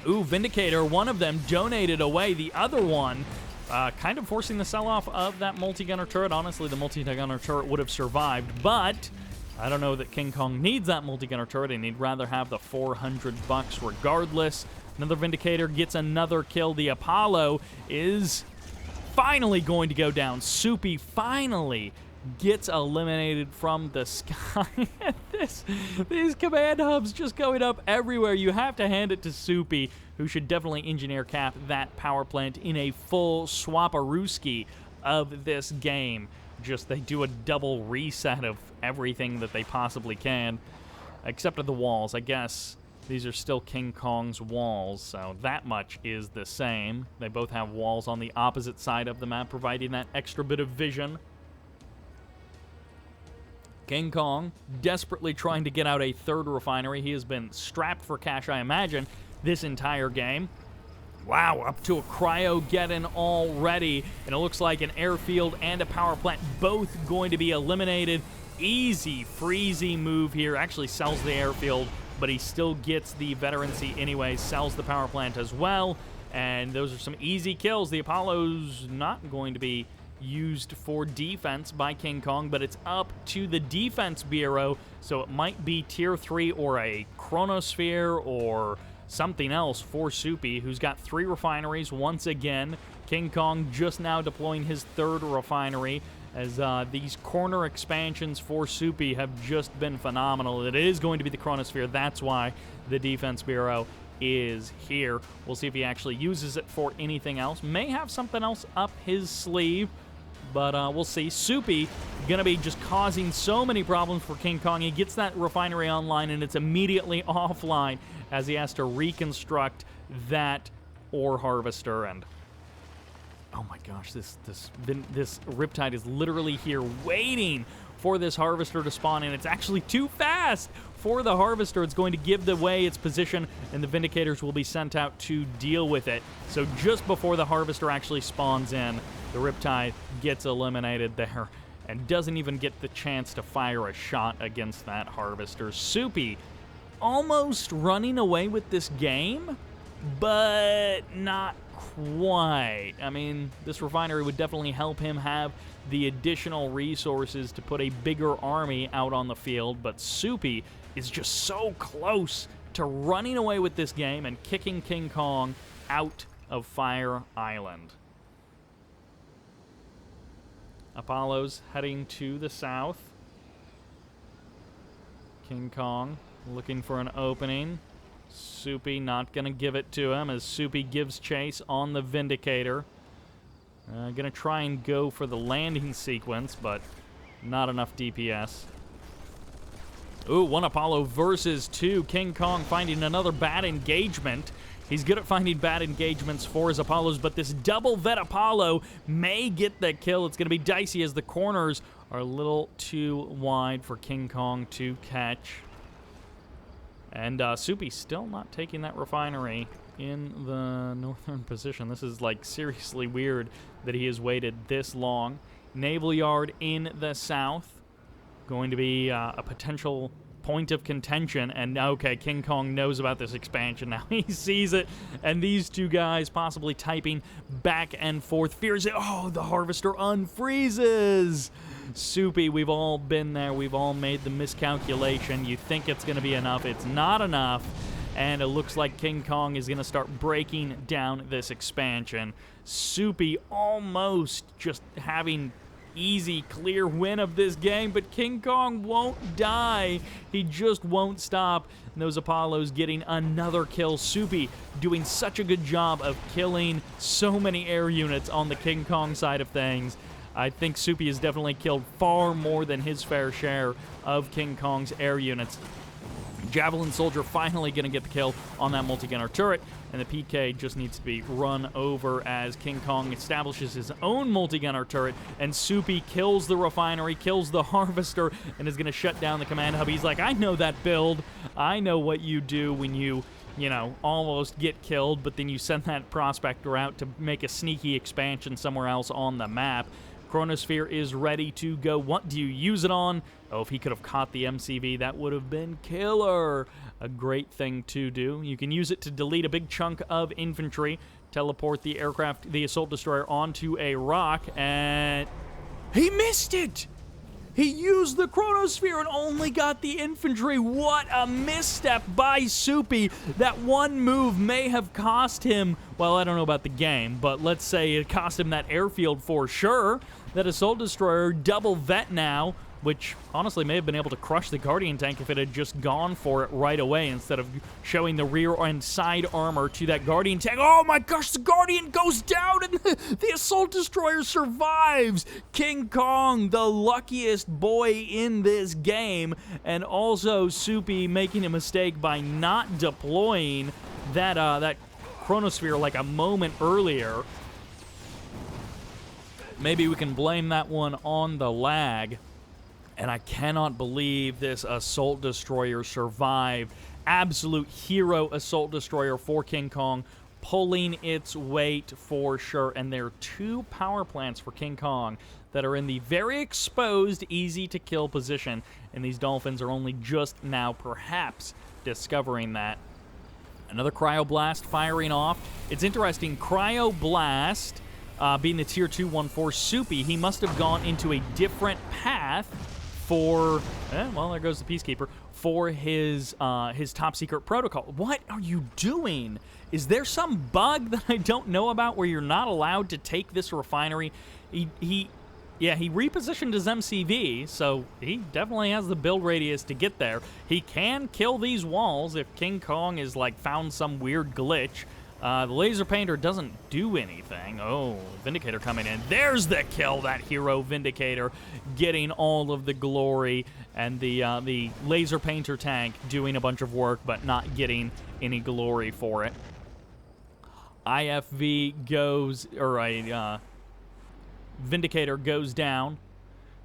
Ooh, Vindicator, one of them donated away. The other one kind of forcing the sell-off of that multi-gunner turret. Honestly, the multi-gunner turret would have survived, but I don't know that KingKonG needs that multi-gunner turret, and he'd rather have the 400 bucks regardless. Another Vindicator gets another kill. The Apollo is finally going to go down. Soupy finally gets eliminated from the sky. These command hubs just going up everywhere. You have to hand it to Soupy, who should definitely engineer cap that power plant in a full swaparooski of this game. Just they do a double reset of everything that they possibly can, except of the walls. I guess these are still KingKonG's walls, so that much is the same. They both have walls on the opposite side of the map, providing that extra bit of vision. KingKonG desperately trying to get out a third refinery. He has been strapped for cash, I imagine, this entire game. Wow, up to a Cryogeddon already, and it looks like an airfield and a power plant both going to be eliminated. Easy, freezy move here. Actually sells the airfield, but he still gets the veterancy anyway, sells the power plant as well, and those are some easy kills. The Apollo's not going to be used for defense by KingKonG, but it's up to the defense bureau, so it might be tier 3 or a chronosphere or something else for Soupy, who's got 3 refineries once again. KingKonG just now deploying his 3rd refinery, as these corner expansions for Soupy have just been phenomenal. It is going to be the chronosphere. That's why the defense bureau is here. We'll see if he actually uses it for anything else. May have something else up his sleeve, but we'll see. Soupy going to be just causing so many problems for KingKonG. He gets that refinery online, and it's immediately offline as he has to reconstruct that ore harvester. And oh my gosh, this Riptide is literally here waiting for this harvester to spawn, and it's actually too fast for the harvester. It's going to give away its position, and the Vindicators will be sent out to deal with it. So just before the harvester actually spawns in, the Riptide gets eliminated there and doesn't even get the chance to fire a shot against that harvester. Soupy almost running away with this game, but not quite. I mean, this refinery would definitely help him have the additional resources to put a bigger army out on the field, but Soupy is just so close to running away with this game and kicking KingKonG out of Fire Island. Apollo's heading to the south. KingKonG looking for an opening. Soupy not going to give it to him as Soupy gives chase on the Vindicator. Going to try and go for the landing sequence, but not enough DPS. Ooh, one Apollo versus two. KingKonG finding another bad engagement. He's good at finding bad engagements for his Apollos, but this double vet Apollo may get the kill. It's going to be dicey as the corners are a little too wide for KingKonG to catch. And Soupy still not taking that refinery in the northern position. This is, like, seriously weird that he has waited this long. Naval Yard in the south. Going to be a potential point of contention. And, okay, KingKonG knows about this expansion now. He sees it. And these two guys possibly typing back and forth. Fears it. Oh, the Harvester unfreezes. Soupy, we've all been there. We've all made the miscalculation. You think it's going to be enough. It's not enough. And it looks like KingKonG is going to start breaking down this expansion. Soupy almost just having easy, clear win of this game, but KingKonG won't die. He just won't stop. And those Apollos getting another kill. Soupy doing such a good job of killing so many air units on the KingKonG side of things. I think Soupy has definitely killed far more than his fair share of KingKonG's air units. Javelin Soldier finally going to get the kill on that multi-gunner turret, and the PK just needs to be run over as KingKonG establishes his own multi-gunner turret, and Soupy kills the refinery, kills the harvester, and is going to shut down the command hub. He's like, I know that build. I know what you do when you know, almost get killed, but then you send that prospector out to make a sneaky expansion somewhere else on the map. Chronosphere is ready to go. What do you use it on? Oh, if he could have caught the MCV, that would have been killer. A great thing to do. You can use it to delete a big chunk of infantry, teleport the aircraft, the assault destroyer onto a rock, and he missed it! He used the Chronosphere and only got the infantry. What a misstep by Soupy. That one move may have cost him, well, I don't know about the game, but let's say it cost him that airfield for sure. That assault destroyer, double vet now, which honestly may have been able to crush the Guardian tank if it had just gone for it right away instead of showing the rear and side armor to that Guardian tank. Oh my gosh, the Guardian goes down and the assault destroyer survives. KingKonG, the luckiest boy in this game, and also Soupy making a mistake by not deploying that Chronosphere like a moment earlier. Maybe we can blame that one on the lag. And I cannot believe this assault destroyer survived. Absolute hero assault destroyer for KingKonG, pulling its weight for sure. And there are two power plants for KingKonG that are in the very exposed, easy-to-kill position. And these Dolphins are only just now perhaps discovering that. Another Cryoblast firing off. It's interesting, Cryoblast being the Tier 2 1 for Soupy, he must have gone into a different path for, well, there goes the Peacekeeper, for his top secret protocol. What are you doing? Is there some bug that I don't know about where you're not allowed to take this refinery? He Yeah, he repositioned his MCV, so he definitely has the build radius to get there. He can kill these walls if KingKonG is, like, found some weird glitch. The laser painter doesn't do anything. Oh, Vindicator coming in. There's the kill, that hero Vindicator getting all of the glory, and the laser painter tank doing a bunch of work but not getting any glory for it. IFV goes, or Vindicator goes down.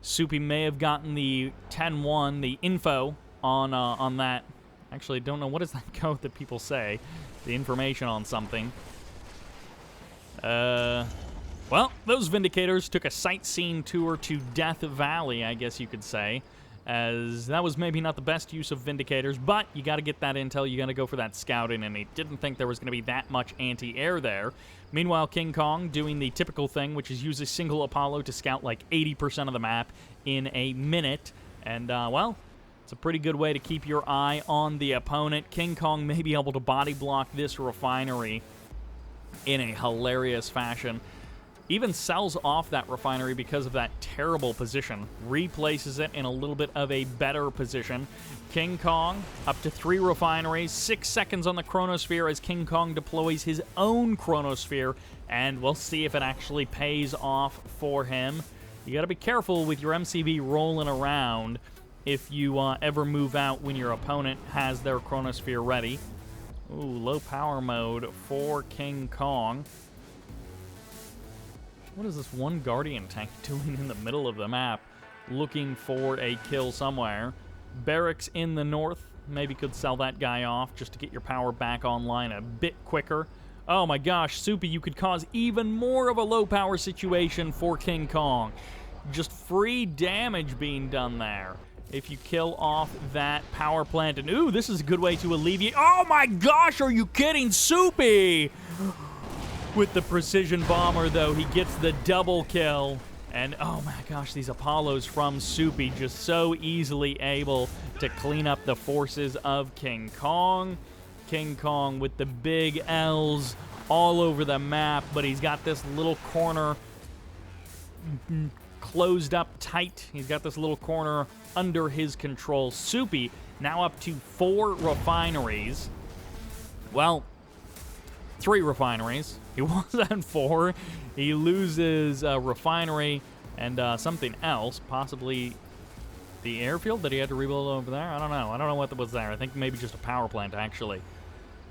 Soupy may have gotten the 10-1, the info on that. Actually, don't know, what is that code that people say? The information on something. Well, those Vindicators took a sightseeing tour to Death Valley, I guess you could say, as that was maybe not the best use of Vindicators, but you got to get that intel, you got to go for that scouting, and he didn't think there was going to be that much anti-air there. Meanwhile, KingKonG doing the typical thing, which is use a single Apollo to scout like 80% of the map in a minute, and, well, it's a pretty good way to keep your eye on the opponent. KingKonG may be able to body block this refinery in a hilarious fashion. Even sells off that refinery because of that terrible position. Replaces it in a little bit of a better position. KingKonG up to 3 refineries. 6 seconds on the chronosphere as KingKonG deploys his own chronosphere. And we'll see if it actually pays off for him. You got to be careful with your MCV rolling around if you ever move out when your opponent has their chronosphere ready. Ooh, low power mode for KingKonG. What is this one Guardian tank doing in the middle of the map? Looking for a kill somewhere. Barracks in the north. Maybe could sell that guy off just to get your power back online a bit quicker. Oh my gosh, Soupy, you could cause even more of a low power situation for KingKonG. Just free damage being done there if you kill off that power plant. And ooh, this is a good way to alleviate. Oh my gosh, are you kidding? Soupy! With the precision bomber, though, he gets the double kill. And oh my gosh, these Apollos from Soupy just so easily able to clean up the forces of KingKonG. KingKonG with the big L's all over the map, but he's got this little corner closed up tight. He's got this little corner under his control. Soupy now up to 4 refineries. Well, 3 refineries. He was at 4. He loses a refinery and something else, possibly the airfield that he had to rebuild over there. I don't know. I don't know what was there. I think maybe just a power plant, actually.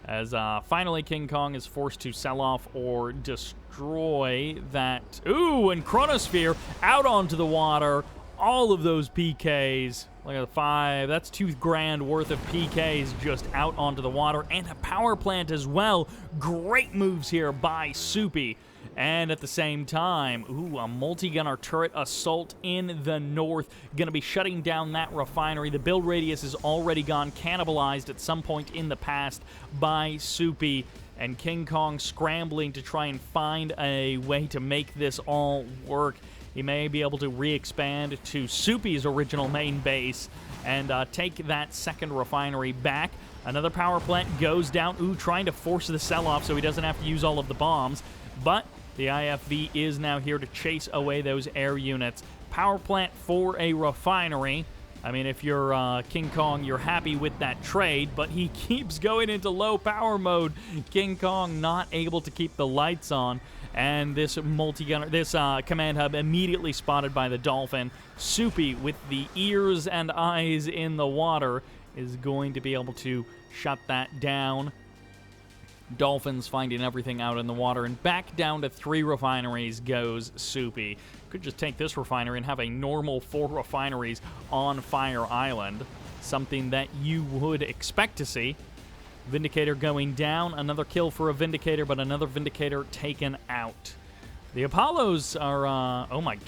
As finally KingKonG is forced to sell off or destroy that. Ooh, and Chronosphere out onto the water. All of those PKs. Look at the 5. That's $2,000 worth of PKs just out onto the water. And a power plant as well. Great moves here by Soupy. And at the same time, ooh, a multi-gunner turret assault in the north. Going to be shutting down that refinery. The build radius is already gone, cannibalized at some point in the past by Soupy. And KingKonG scrambling to try and find a way to make this all work. He may be able to re-expand to Soupy's original main base and take that second refinery back. Another power plant goes down. Ooh, trying to force the sell-off so he doesn't have to use all of the bombs. But the IFV is now here to chase away those air units. Power plant for a refinery. I mean, if you're KingKonG, you're happy with that trade, but he keeps going into low power mode. KingKonG not able to keep the lights on. And this multi-gunner, this command hub immediately spotted by the Dolphin. Soupy, with the ears and eyes in the water, is going to be able to shut that down. Dolphins finding everything out in the water, and back down to 3 refineries goes Soupy. Could just take this refinery and have a normal 4 refineries on Fire Island. Something that you would expect to see. Vindicator going down, another kill for a Vindicator, but another Vindicator taken out. The Apollos are, oh my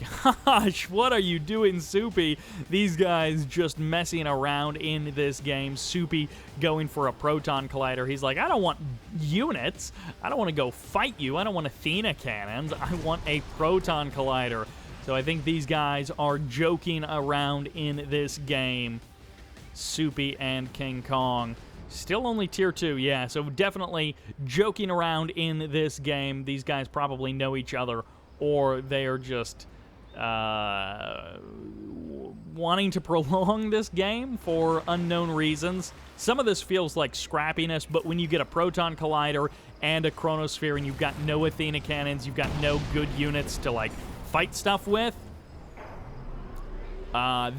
gosh, what are you doing, Soupy? These guys just messing around in this game. Soupy going for a Proton Collider. He's like, I don't want units. I don't want to go fight you. I don't want Athena cannons. I want a Proton Collider. So I think these guys are joking around in this game. Soupy and KingKonG. Still only tier 2, yeah, so definitely joking around in this game. These guys probably know each other, or they are just wanting to prolong this game for unknown reasons. Some of this feels like scrappiness, but when you get a Proton Collider and a Chronosphere and you've got no Athena Cannons, you've got no good units to, like, fight stuff with,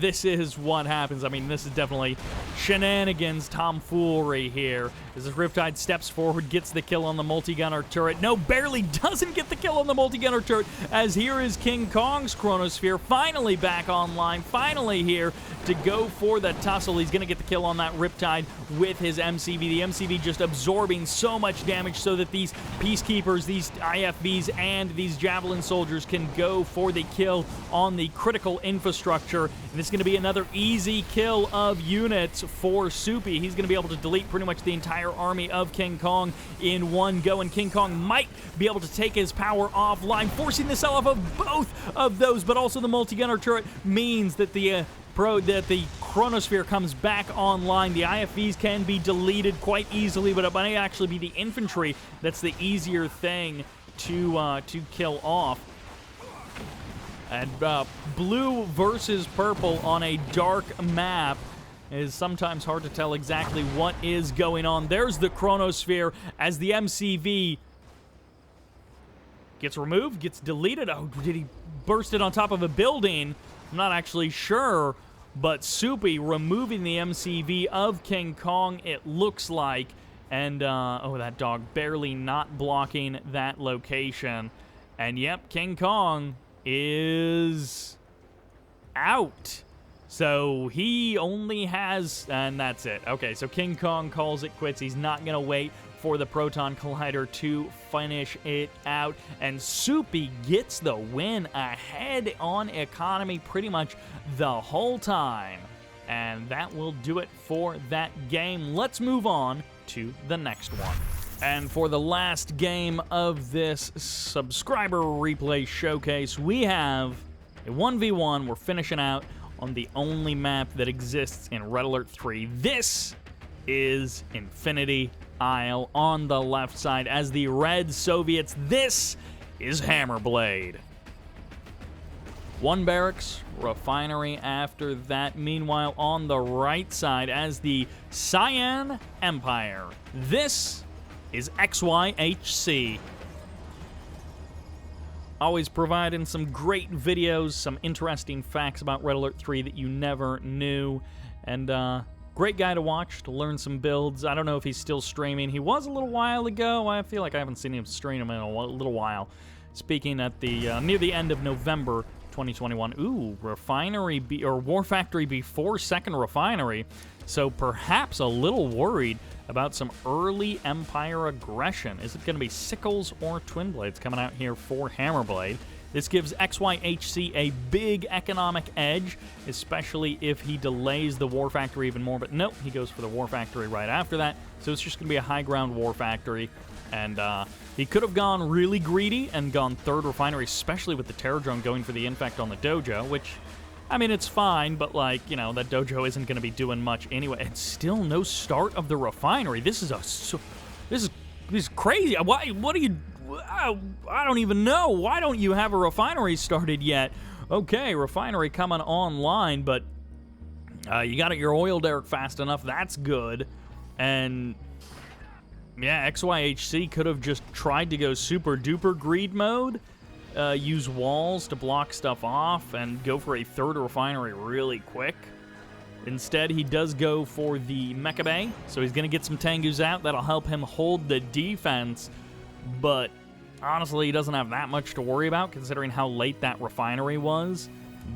this is what happens. I mean, this is definitely shenanigans, tomfoolery here. As the Riptide steps forward, gets the kill on the multi-gunner turret. No, barely doesn't get the kill on the multi-gunner turret, as here is KingKonG's Chronosphere finally back online, finally here to go for the tussle. He's going to get the kill on that Riptide with his MCV. The MCV just absorbing so much damage so that these Peacekeepers, these IFVs, and these Javelin soldiers can go for the kill on the critical infrastructure. And it's going to be another easy kill of units for Soupy. He's going to be able to delete pretty much the entire army of KingKonG in one go, and KingKonG might be able to take his power offline, forcing the sell-off of both of those, but also the multi-gunner turret means that the Chronosphere comes back online. The IFVs can be deleted quite easily, but it might actually be the infantry that's the easier thing to kill off. And blue versus purple on a dark map is sometimes hard to tell exactly what is going on. There's the Chronosphere as the MCV gets removed, gets deleted. Oh, did he burst it on top of a building? I'm not actually sure, but Soupy removing the MCV of KingKonG, it looks like. And, oh, that dog barely not blocking that location. And, yep, KingKonG is out. So he only has, and that's it. Okay, so KingKonG calls it quits. He's not going to wait for the Proton Collider to finish it out. And Soupy gets the win ahead on economy pretty much the whole time. And that will do it for that game. Let's move on to the next one. And for the last game of this subscriber replay showcase, we have a 1v1. We're finishing out on the only map that exists in Red Alert 3. This is Infinity Isle on the left side as the Red Soviets. This is HammerBlade. One barracks, refinery after that. Meanwhile, on the right side as the Cyan Empire. This is XYHC. Always providing some great videos, some interesting facts about Red Alert 3 that you never knew. And great guy to watch, to learn some builds. I don't know if he's still streaming. He was a little while ago. I feel like I haven't seen him stream in a little while. Speaking at the near the end of November 2021. Ooh, refinery or War Factory before second refinery. So perhaps a little worried about some early Empire aggression. Is it going to be Sickles or Twin Blades coming out here for HammerBlade? This gives XYHC a big economic edge, especially if he delays the War Factory even more. But nope, he goes for the War Factory right after that. So it's just going to be a high ground War Factory. And he could have gone really greedy and gone third refinery, especially with the Terror Drone going for the Infect on the Dojo, which, I mean, it's fine, but, like, you know, that Dojo isn't going to be doing much anyway. And still no start of the refinery. This is crazy. What do you... I don't even know. Why don't you have a refinery started yet? Okay, refinery coming online, but you got your oil derrick fast enough. That's good. And yeah, XYHC could have just tried to go super duper greed mode, use walls to block stuff off, and go for a third refinery really quick. Instead, he does go for the Mecha Bay, so he's going to get some Tengus out. That'll help him hold the defense, but honestly, he doesn't have that much to worry about considering how late that refinery was.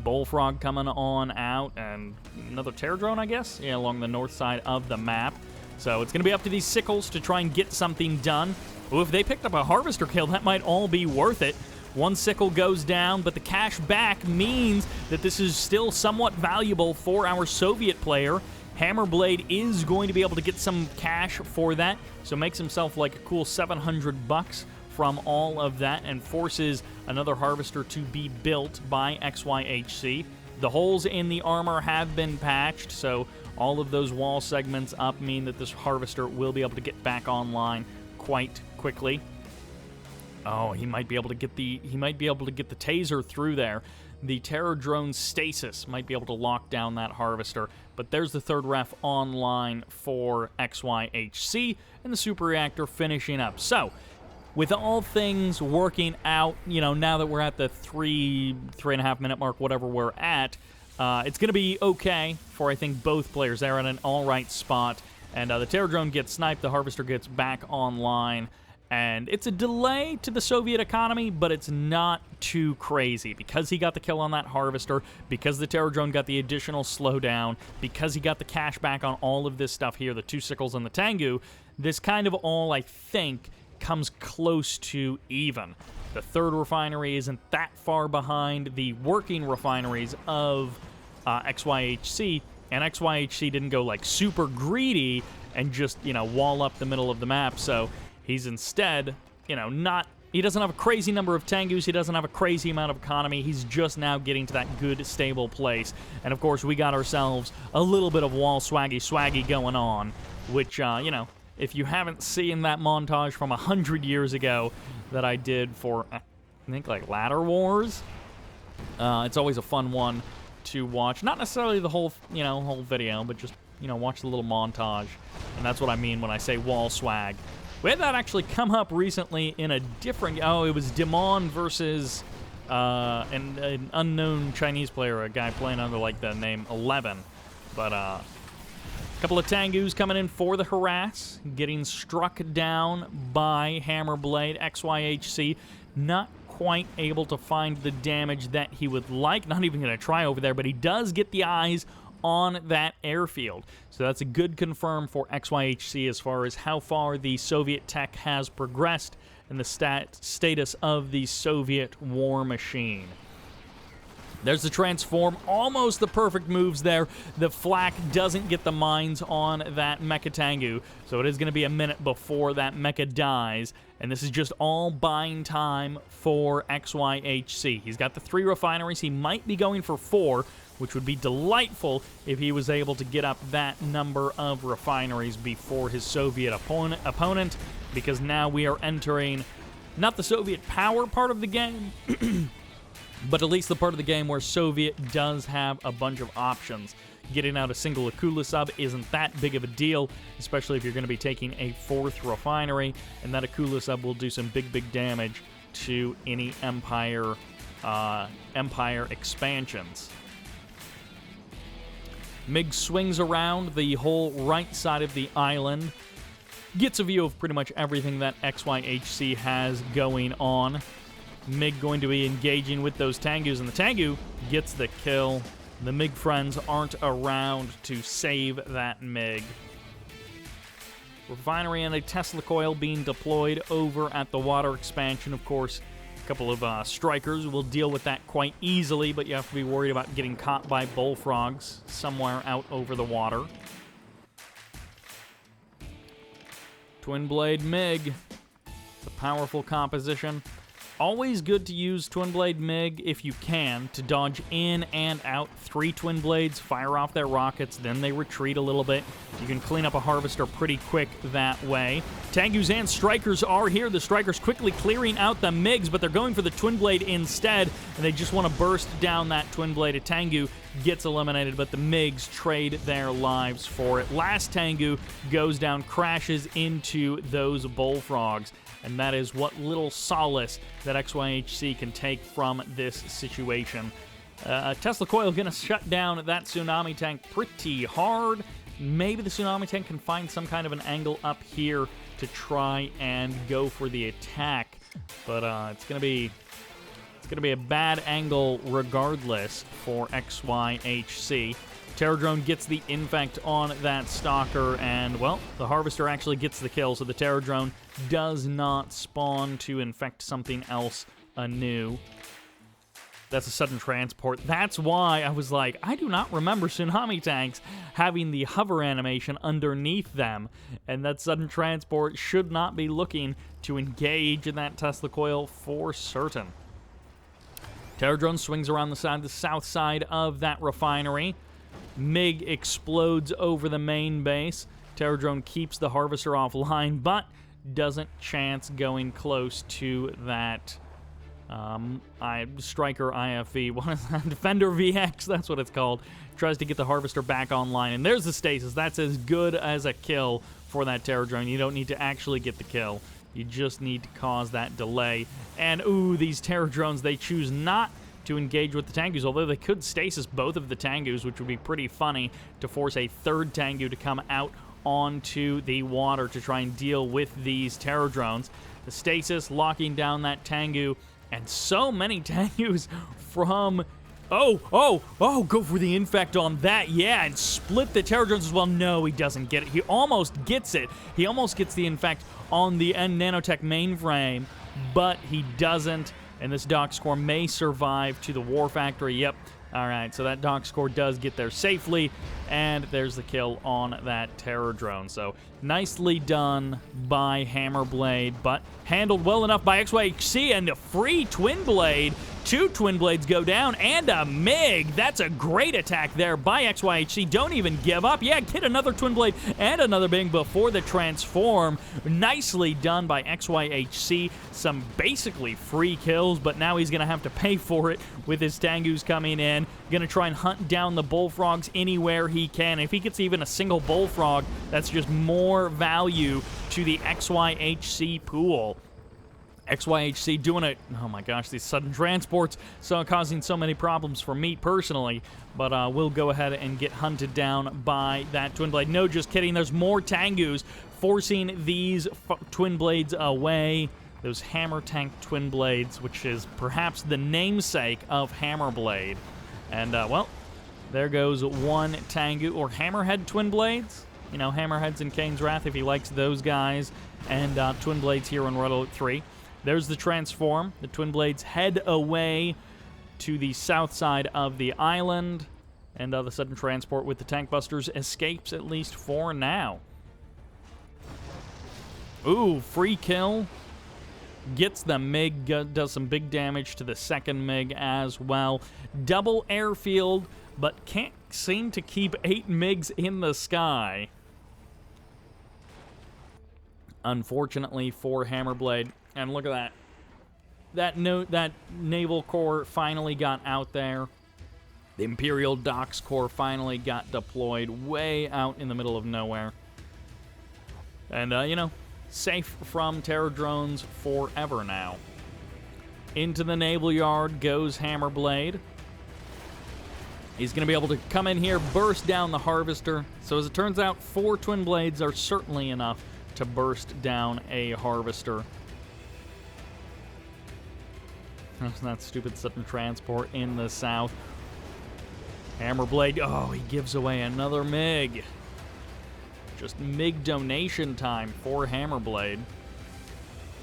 Bullfrog coming on out, and another Terror Drone, I guess, yeah, along the north side of the map. So it's going to be up to these Sickles to try and get something done. Ooh, if they picked up a Harvester kill, that might all be worth it. One Sickle goes down, but the cash back means that this is still somewhat valuable for our Soviet player. HammerBlade is going to be able to get some cash for that, so makes himself like a cool $700 from all of that and forces another Harvester to be built by XYHC. The holes in the armor have been patched, so all of those wall segments up mean that this Harvester will be able to get back online quite quickly. Oh, he might be able to get the taser through there. the Terror Drone stasis might be able to lock down that Harvester. But there's the third ref online for XYHC, and the Super Reactor finishing up. So, with all things working out, you know, now that we're at the 3.5 minute mark, whatever we're at, it's going to be okay for, I think, both players. They're at an all-right spot, and the Terror Drone gets sniped, the Harvester gets back online, and it's a delay to the Soviet economy, but it's not too crazy. Because he got the kill on that Harvester, because the Terror Drone got the additional slowdown, because he got the cash back on all of this stuff here, the 2 sickles and the Tengu, this kind of all, I think, comes close to even. The third refinery isn't that far behind the working refineries of XYHC, and XYHC didn't go like super greedy and just, you know, wall up the middle of the map, so he's instead, you know, he doesn't have a crazy number of Tengus, he doesn't have a crazy amount of economy, he's just now getting to that good, stable place. And of course, we got ourselves a little bit of wall swaggy going on, which, you know, if you haven't seen that montage from 100 years ago that I did for, I think, like, Ladder Wars, it's always a fun one to watch. Not necessarily the whole, you know, whole video, but just, you know, watch the little montage. And that's what I mean when I say wall swag. We had that actually come up recently in a different, it was Demon versus an unknown Chinese player, a guy playing under, like, the name 11. But, couple of Tengus coming in for the harass, getting struck down by HammerBlade. XYHC not quite able to find the damage that he would like. Not even going to try over there, but he does get the eyes on that airfield. So that's a good confirm for XYHC as far as how far the Soviet tech has progressed and the status of the Soviet war machine. There's the transform, almost the perfect moves there. The flak doesn't get the mines on that Mecha Tengu, so it is going to be a minute before that Mecha dies, and this is just all buying time for XYHC. He's got the 3 refineries. He might be going for 4, which would be delightful if he was able to get up that number of refineries before his Soviet opponent, because now we are entering not the Soviet power part of the game, but at least the part of the game where Soviet does have a bunch of options. Getting out a single Akula sub isn't that big of a deal, especially if you're going to be taking a 4th refinery, and that Akula sub will do some big damage to any Empire expansions. MiG swings around the whole right side of the island, gets a view of pretty much everything that XYHC has going on. MiG going to be engaging with those Tengus, and the Tengu gets the kill. The MiG friends aren't around to save that MiG. Refinery and a Tesla coil being deployed over at the water expansion. Of course, a couple of strikers will deal with that quite easily, but you have to be worried about getting caught by bullfrogs somewhere out over the water. Twin Blade MiG. It's a powerful composition. Always good to use Twin Blade MiG if you can, to dodge in and out. 3 Twin Blades, fire off their rockets, then they retreat a little bit. You can clean up a Harvester pretty quick that way. Tengus and Strikers are here. The Strikers quickly clearing out the MiGs, but they're going for the Twin Blade instead, and they just want to burst down that Twin Blade. A Tengu gets eliminated, but the MiGs trade their lives for it. Last Tengu goes down, crashes into those bullfrogs. And that is what little solace that XYHC can take from this situation. Tesla coil going to shut down that tsunami tank pretty hard. Maybe the tsunami tank can find some kind of an angle up here to try and go for the attack. But it's going to be a bad angle regardless for XYHC. Terror Drone gets the infect on that Stalker, and, well, the Harvester actually gets the kill, so the Terror Drone does not spawn to infect something else anew. That's a sudden transport. That's why I was like, I do not remember tsunami tanks having the hover animation underneath them, and that sudden transport should not be looking to engage in that Tesla coil for certain. Terror Drone swings around the south side of that refinery. MiG explodes over the main base. Terror Drone keeps the Harvester offline, but doesn't chance going close to that Striker IFV, what is that? Defender VX, that's what it's called. Tries to get the Harvester back online, and there's the stasis. That's as good as a kill for that Terror Drone. You don't need to actually get the kill. You just need to cause that delay. And, ooh, these Terror Drones, they choose not to engage with the Tengus, although they could stasis both of the Tengus, which would be pretty funny to force a third Tengu to come out onto the water to try and deal with these Terror Drones. The stasis locking down that Tengu, and so many Tengus from... Oh, go for the infect on that, yeah, and split the Terror Drones as well. No, he doesn't get it. He almost gets it. He almost gets the infect on the N Nanotech mainframe, but he doesn't, and this dock score may survive to the War Factory. Yep. All right, so that dock score does get there safely, and there's the kill on that Terror Drone. So nicely done by HammerBlade, but handled well enough by XYHC, and the free Twin Blade. 2 Twin Blades go down, and a MiG. That's a great attack there by XYHC. Don't even give up. Yeah, get another Twin Blade and another MiG before the transform. Nicely done by XYHC. Some basically free kills, but now he's going to have to pay for it with his Tengus coming in. Going to try and hunt down the Bullfrogs anywhere he can. If he gets even a single Bullfrog, that's just more value to the XYHC pool. XYHC doing it. Oh my gosh, these sudden transports causing so many problems for me personally, but we'll go ahead and get hunted down by that Twin Blade. No, just kidding. There's more Tengus forcing these Twin Blades away. Those Hammer Tank Twin Blades, which is perhaps the namesake of HammerBlade. And, well, there goes one Tengu, or Hammerhead Twin Blades. You know, Hammerheads in Kane's Wrath if he likes those guys, and Twin Blades here on Red Alert 3. There's the transform. The Twin Blades head away to the south side of the island, and the sudden transport with the Tank Busters escapes, at least for now. Ooh, free kill. Gets the MiG, does some big damage to the second MiG as well. Double airfield, but can't seem to keep 8 MiGs in the sky. Unfortunately for HammerBlade. And look at that. That Naval Corps finally got out there. The Imperial Docks Corps finally got deployed way out in the middle of nowhere. And, you know, safe from Terror Drones forever now. Into the Naval Yard goes HammerBlade. He's going to be able to come in here, burst down the Harvester. So as it turns out, 4 Twin Blades are certainly enough to burst down a Harvester. That stupid sudden transport in the south. HammerBlade, oh, he gives away another MiG. Just MiG donation time for HammerBlade.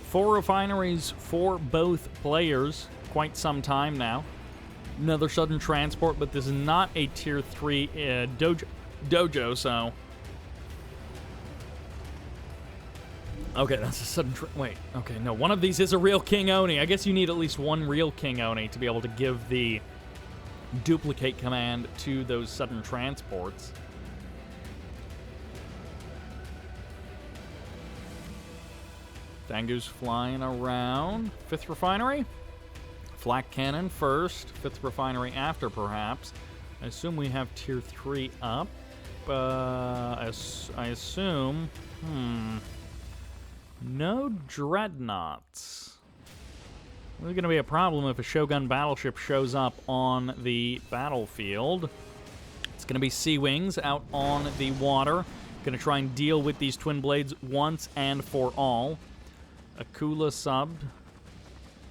4 refineries for both players, quite some time now. Another sudden transport, but this is not a Tier 3 dojo, so... Okay, that's a sudden... Wait, okay, no, one of these is a real King Oni. I guess you need at least one real King Oni to be able to give the duplicate command to those sudden transports. Tengu's flying around. 5th refinery? Flak cannon first. 5th refinery after, perhaps. I assume we have Tier 3 up. I assume... No dreadnoughts. There's going to be a problem if a Shogun battleship shows up on the battlefield. It's going to be Sea Wings out on the water. Going to try and deal with these Twin Blades once and for all. Akula subbed.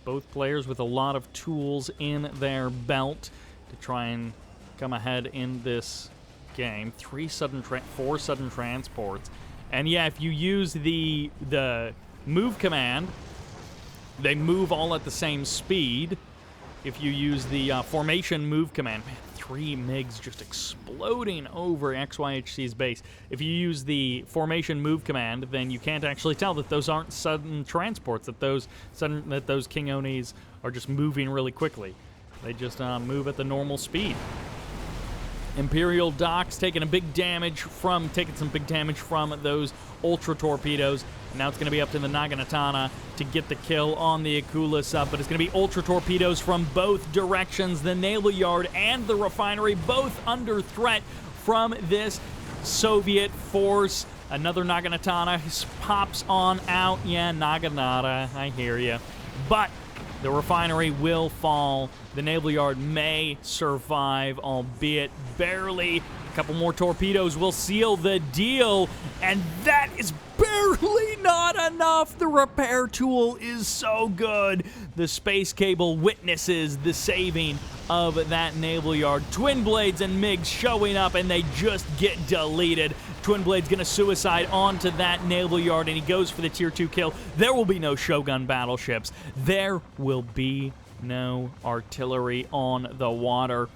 Both players with a lot of tools in their belt to try and come ahead in this game. 4 sudden transports. And yeah, if you use the move command, they move all at the same speed. If you use the formation move command, man, 3 MiGs just exploding over XYHC's base. If you use the formation move command, then you can't actually tell that those aren't sudden transports, that those King Onis are just moving really quickly. They just move at the normal speed. Imperial Docks taking some big damage from those Ultra Torpedoes. And now it's going to be up to the Naginatana to get the kill on the Akula sub, but it's going to be Ultra Torpedoes from both directions. The Naval Yard and the refinery both under threat from this Soviet force. Another Naginatana pops on out. Yeah, Naginata, I hear you. But the refinery will fall. The Naval Yard may survive, albeit barely. A couple more torpedoes will seal the deal, and that is barely not enough. The repair tool is so good. The space cable witnesses the saving of that Naval Yard. Twin Blades and MiGs showing up, and they just get deleted. Twin Blade's going to suicide onto that Naval Yard, and he goes for the Tier 2 kill. There will be no Shogun battleships. There will be no artillery on the water.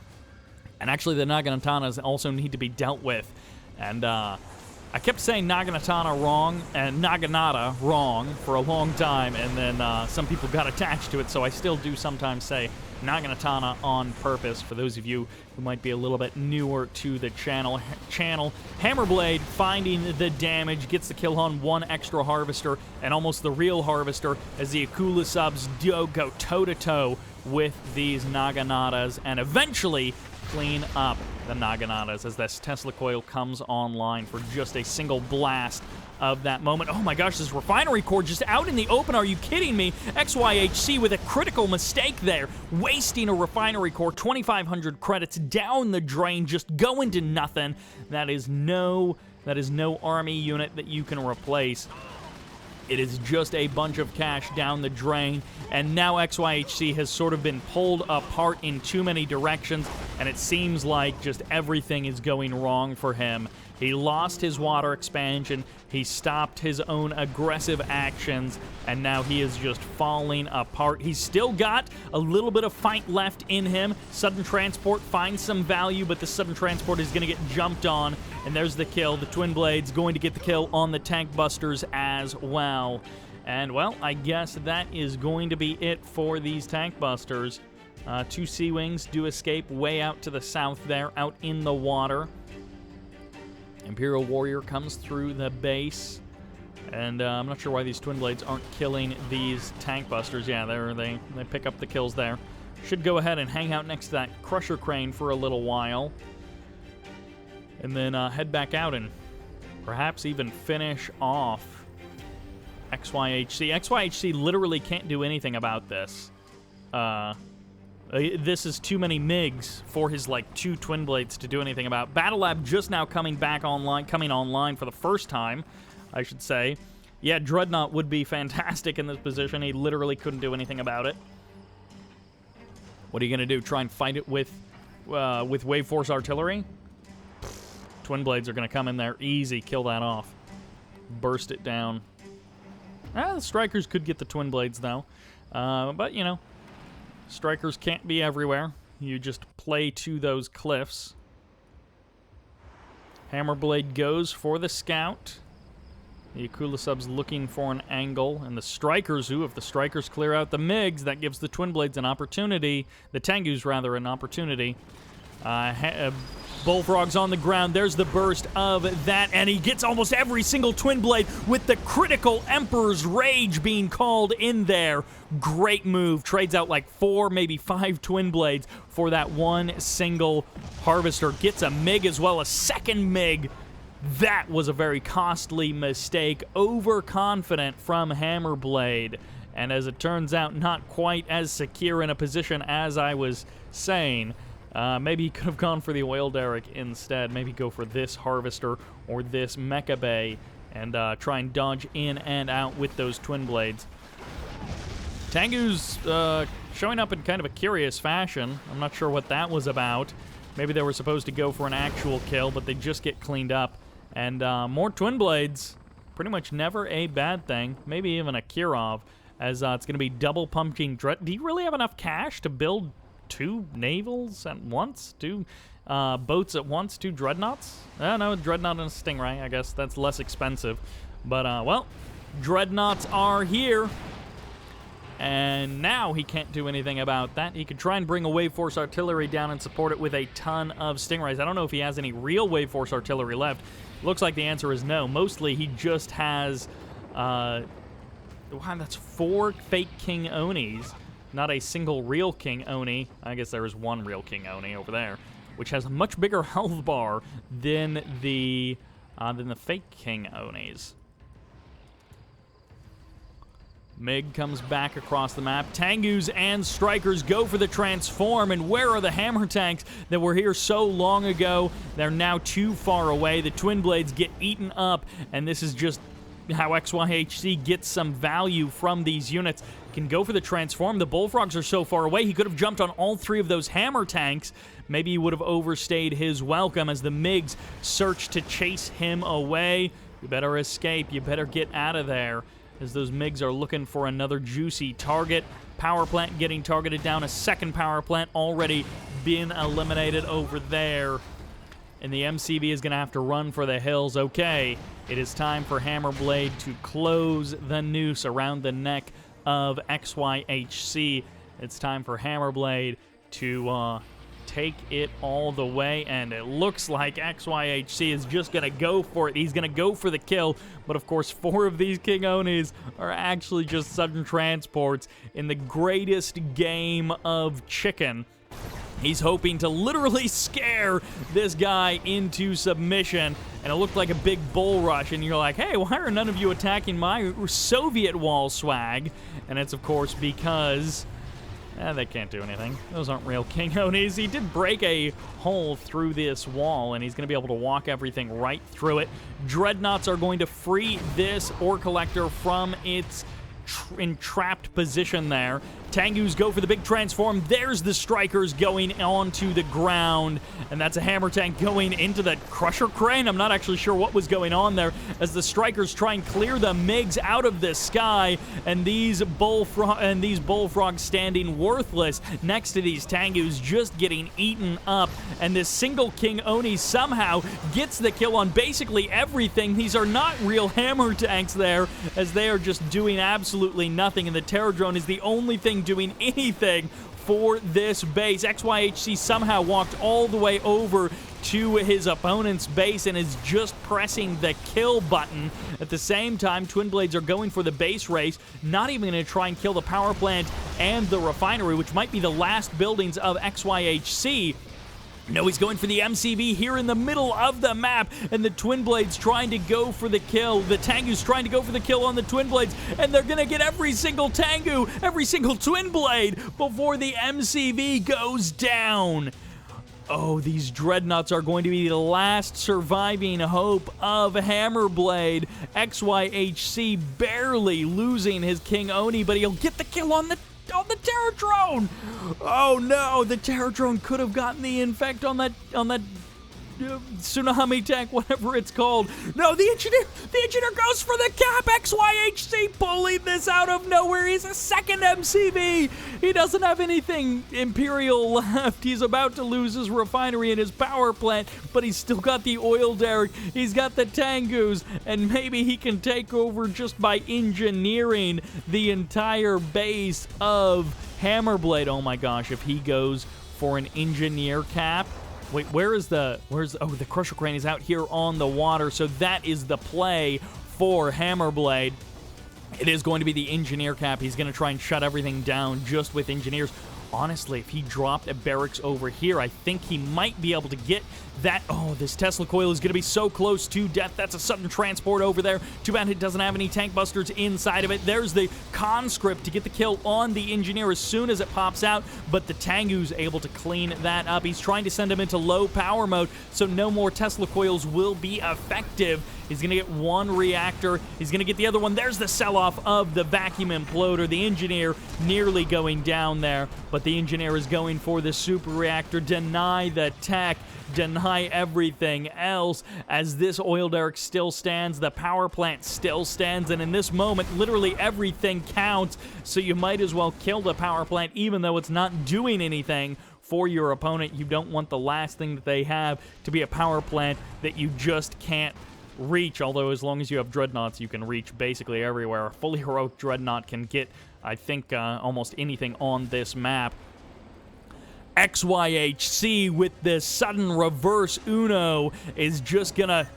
And actually, the Naginatanas also need to be dealt with. And I kept saying Naginatana wrong and Naginata wrong for a long time, and then some people got attached to it, so I still do sometimes say Naginatana on purpose for those of you who might be a little bit newer to the channel. HammerBlade finding the damage, gets the kill on one extra harvester and almost the real harvester as the Akula subs go toe-to-toe with these Naginatas and eventually clean up the Naginatas as this Tesla coil comes online for just a single blast of that moment. Oh my gosh, this refinery core just out in the open. Are you kidding me? XYHC with a critical mistake there, wasting a refinery core, 2,500 credits down the drain, just going to nothing. That is no army unit that you can replace. It is just a bunch of cash down the drain, and now XYHC has sort of been pulled apart in too many directions, and it seems like just everything is going wrong for him. He lost his water expansion, he stopped his own aggressive actions, and now he is just falling apart. He's still got a little bit of fight left in him. Sudden transport finds some value, but the sudden transport is going to get jumped on, and there's the kill. The Twin Blades going to get the kill on the tank busters as well. And, well, I guess that is going to be it for these tank busters. Two Sea Wings do escape way out to the south there, out in the water. Imperial Warrior comes through the base, and I'm not sure why these Twin Blades aren't killing these tank busters. Yeah, they pick up the kills there. Should go ahead and hang out next to that Crusher Crane for a little while, and then head back out and perhaps even finish off XYHC. XYHC literally can't do anything about this. This is too many MiGs for his, two Twin Blades to do anything about. Battle Lab just now coming online for the first time, I should say. Yeah, Dreadnought would be fantastic in this position. He literally couldn't do anything about it. What are you going to do? Try and fight it with Wave Force Artillery? Twin Blades are going to come in there. Easy, kill that off. Burst it down. The Strikers could get the Twin Blades, though. But, you know, Strikers can't be everywhere. You just play to those cliffs. HammerBlade goes for the scout. The Akula sub's looking for an angle. And the Strikers, if the Strikers clear out the MiGs, that gives the Twin Blades an opportunity. The Tengus, rather, an opportunity. Bullfrog's on the ground. There's the burst of that, and he gets almost every single Twin Blade with the critical Emperor's Rage being called in there. Great move. Trades out 4, maybe 5 Twin Blades for that one single harvester. Gets a MiG as well, a second MiG. That was a very costly mistake. Overconfident from HammerBlade. And as it turns out, not quite as secure in a position as I was saying. Maybe he could have gone for the oil derrick instead. Maybe go for this harvester or this mecha bay and try and dodge in and out with those Twin Blades. Tengu's showing up in kind of a curious fashion. I'm not sure what that was about. Maybe they were supposed to go for an actual kill, but they just get cleaned up. And more Twin Blades, pretty much never a bad thing. Maybe even a Kirov, as it's going to be double pumping. Do you really have enough cash to build 2 navals at once? 2 boats at once? 2 dreadnoughts? No, dreadnought and a Stingray. I guess that's less expensive. But, well, dreadnoughts are here. And now he can't do anything about that. He could try and bring a Wave Force Artillery down and support it with a ton of Stingrays. I don't know if he has any real Wave Force Artillery left. Looks like the answer is no. Mostly he just has, wow, that's 4 fake King Onis. Not a single real King Oni. I guess there is one real King Oni over there, which has a much bigger health bar than the fake King Onis. Mig comes back across the map. Tengus and Strikers go for the transform, and where are the hammer tanks that were here so long ago? They're now too far away. The Twin Blades get eaten up, and this is just how XYHC gets some value from these units. Can go for the transform. The Bullfrogs are so far away. He could have jumped on all 3 of those hammer tanks. Maybe he would have overstayed his welcome as the MiGs search to chase him away. You better escape. You better get out of there, as those MiGs are looking for another juicy target. Power plant getting targeted down. A second power plant already been eliminated over there. And the MCV is going to have to run for the hills. Okay, it is time for HammerBlade to close the noose around the neck of XYHC. It's time for HammerBlade to take it all the way, and it looks like XYHC is just going to go for it. He's going to go for the kill, but of course 4 of these King Onis are actually just sudden transports in the greatest game of chicken. He's hoping to literally scare this guy into submission, and it looked like a big bull rush, and you're like, hey, why are none of you attacking my Soviet wall swag? And it's, of course, because they can't do anything. Those aren't real King Onis. He did break a hole through this wall, and he's going to be able to walk everything right through it. Dreadnoughts are going to free this Ore Collector from its entrapped position there. Tengus go for the big transform. There's the Strikers going onto the ground, and that's a hammer tank going into the Crusher Crane. I'm not actually sure what was going on there as the Strikers try and clear the MiGs out of the sky, and these bullfrogs standing worthless next to these Tengus, just getting eaten up. And this single King Oni somehow gets the kill on basically everything. These are not real hammer tanks there, as they are just doing absolutely nothing, and the Terror Drone is the only thing doing anything for this base. XYHC somehow walked all the way over to his opponent's base and is just pressing the kill button. At the same time, Twin Blades are going for the base race, not even going to try and kill the power plant and the refinery, which might be the last buildings of XYHC. No, he's going for the MCV here in the middle of the map, and the Twin Blades trying to go for the kill. The Tengu's trying to go for the kill on the Twin Blades, and they're going to get every single Tengu, every single Twin Blade before the MCV goes down. Oh, these Dreadnoughts are going to be the last surviving hope of HammerBlade. XYHC barely losing his King Oni, but he'll get the kill on the Terror Drone! Oh no, the Terror Drone could have gotten the infect on that tsunami tank, whatever it's called. No, the engineer goes for the cap. XYHC pulling this out of nowhere. He's a second MCV. He doesn't have anything Imperial left. He's about to lose his refinery and his power plant, but he's still got the oil derrick. He's got the Tengus, and maybe he can take over just by engineering the entire base of HammerBlade. Oh my gosh, if he goes for an engineer cap. Wait, where's the Crusher Crane is out here on the water, so that is the play for HammerBlade. It is going to be the engineer cap. He's going to try and shut everything down just with engineers. Honestly, if he dropped a barracks over here, I think he might be able to get that. Oh, this Tesla coil is going to be so close to death. That's a sudden transport over there. Too bad it doesn't have any tank busters inside of it. There's the conscript to get the kill on the engineer as soon as it pops out, but the Tengu's able to clean that up. He's trying to send him into low power mode, so no more Tesla coils will be effective. He's going to get one reactor. He's going to get the other one. There's the sell-off of the vacuum imploder. The engineer nearly going down there, but the engineer is going for the super reactor. Deny the tech. Deny everything else, as this oil derrick still stands, the power plant still stands, and in this moment, literally everything counts, so you might as well kill the power plant, even though it's not doing anything for your opponent. You don't want the last thing that they have to be a power plant that you just can't reach, although as long as you have dreadnoughts, you can reach basically everywhere. A fully heroic dreadnought can get, I think, almost anything on this map. XYHC with this sudden reverse YuNo is just gonna...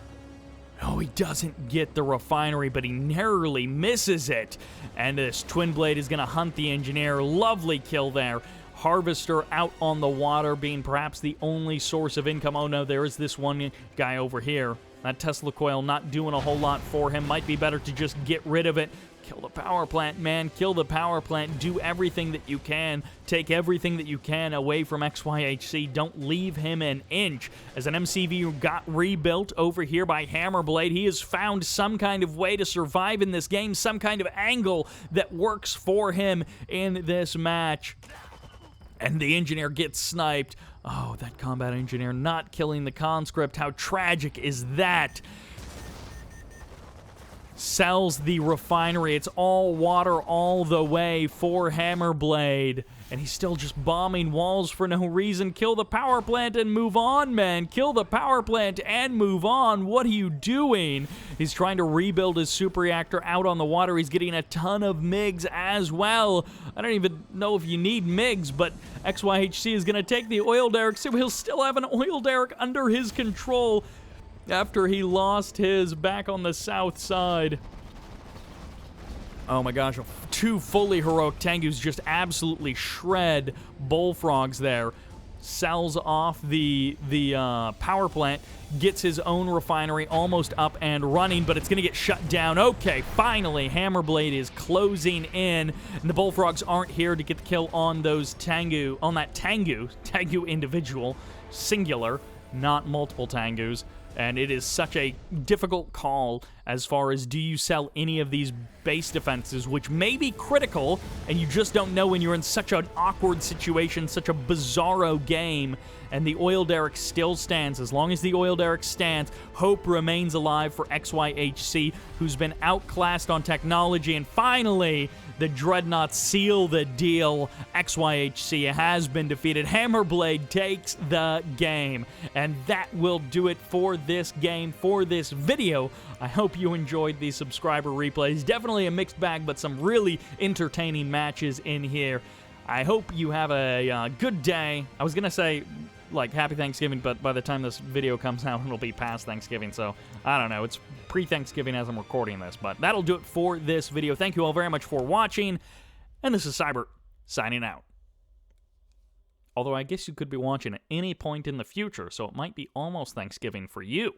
Oh, he doesn't get the refinery, but he narrowly misses it. And this Twin Blade is gonna hunt the engineer. Lovely kill there. Harvester out on the water being perhaps the only source of income. Oh no, there is this one guy over here. That Tesla coil not doing a whole lot for him. Might be better to just get rid of it. Kill the power plant, man. Kill the power plant. Do everything that you can. Take everything that you can away from XYHC. Don't leave him an inch. As an MCV got rebuilt over here by HammerBlade, he has found some kind of way to survive in this game, some kind of angle that works for him in this match. And the engineer gets sniped. Oh, that combat engineer not killing the conscript. How tragic is that? Sells the refinery. It's all water all the way for HammerBlade. And he's still just bombing walls for no reason. Kill the power plant and move on, man. Kill the power plant and move on. What are you doing? He's trying to rebuild his super reactor out on the water. He's getting a ton of MiGs as well. I don't even know if you need MiGs, but XYHC is going to take the oil derrick, so he'll still have an oil derrick under his control after he lost his back on the south side. Oh my gosh, two fully heroic Tengus just absolutely shred bullfrogs there. Sells off the power plant, gets his own refinery almost up and running, but it's going to get shut down. Okay, finally, HammerBlade is closing in, and the bullfrogs aren't here to get the kill on those Tengu, on that Tengu individual, singular, not multiple Tengus. And it is such a difficult call as far as do you sell any of these base defenses, which may be critical, and you just don't know when you're in such an awkward situation, such a bizarro game, and the oil derrick still stands. As long as the oil derrick stands, hope remains alive for XYHC, who's been outclassed on technology, and finally, the Dreadnoughts seal the deal. XYHC has been defeated. HammerBlade takes the game. And that will do it for this game, for this video. I hope you enjoyed the subscriber replays. Definitely a mixed bag, but some really entertaining matches in here. I hope you have a good day. I was going to say, like, Happy Thanksgiving, but by the time this video comes out, it'll be past Thanksgiving, so I don't know. It's pre-Thanksgiving as I'm recording this, but that'll do it for this video. Thank you all very much for watching, and this is Sybert, signing out. Although I guess you could be watching at any point in the future, so it might be almost Thanksgiving for you.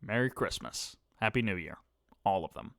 Merry Christmas. Happy New Year. All of them.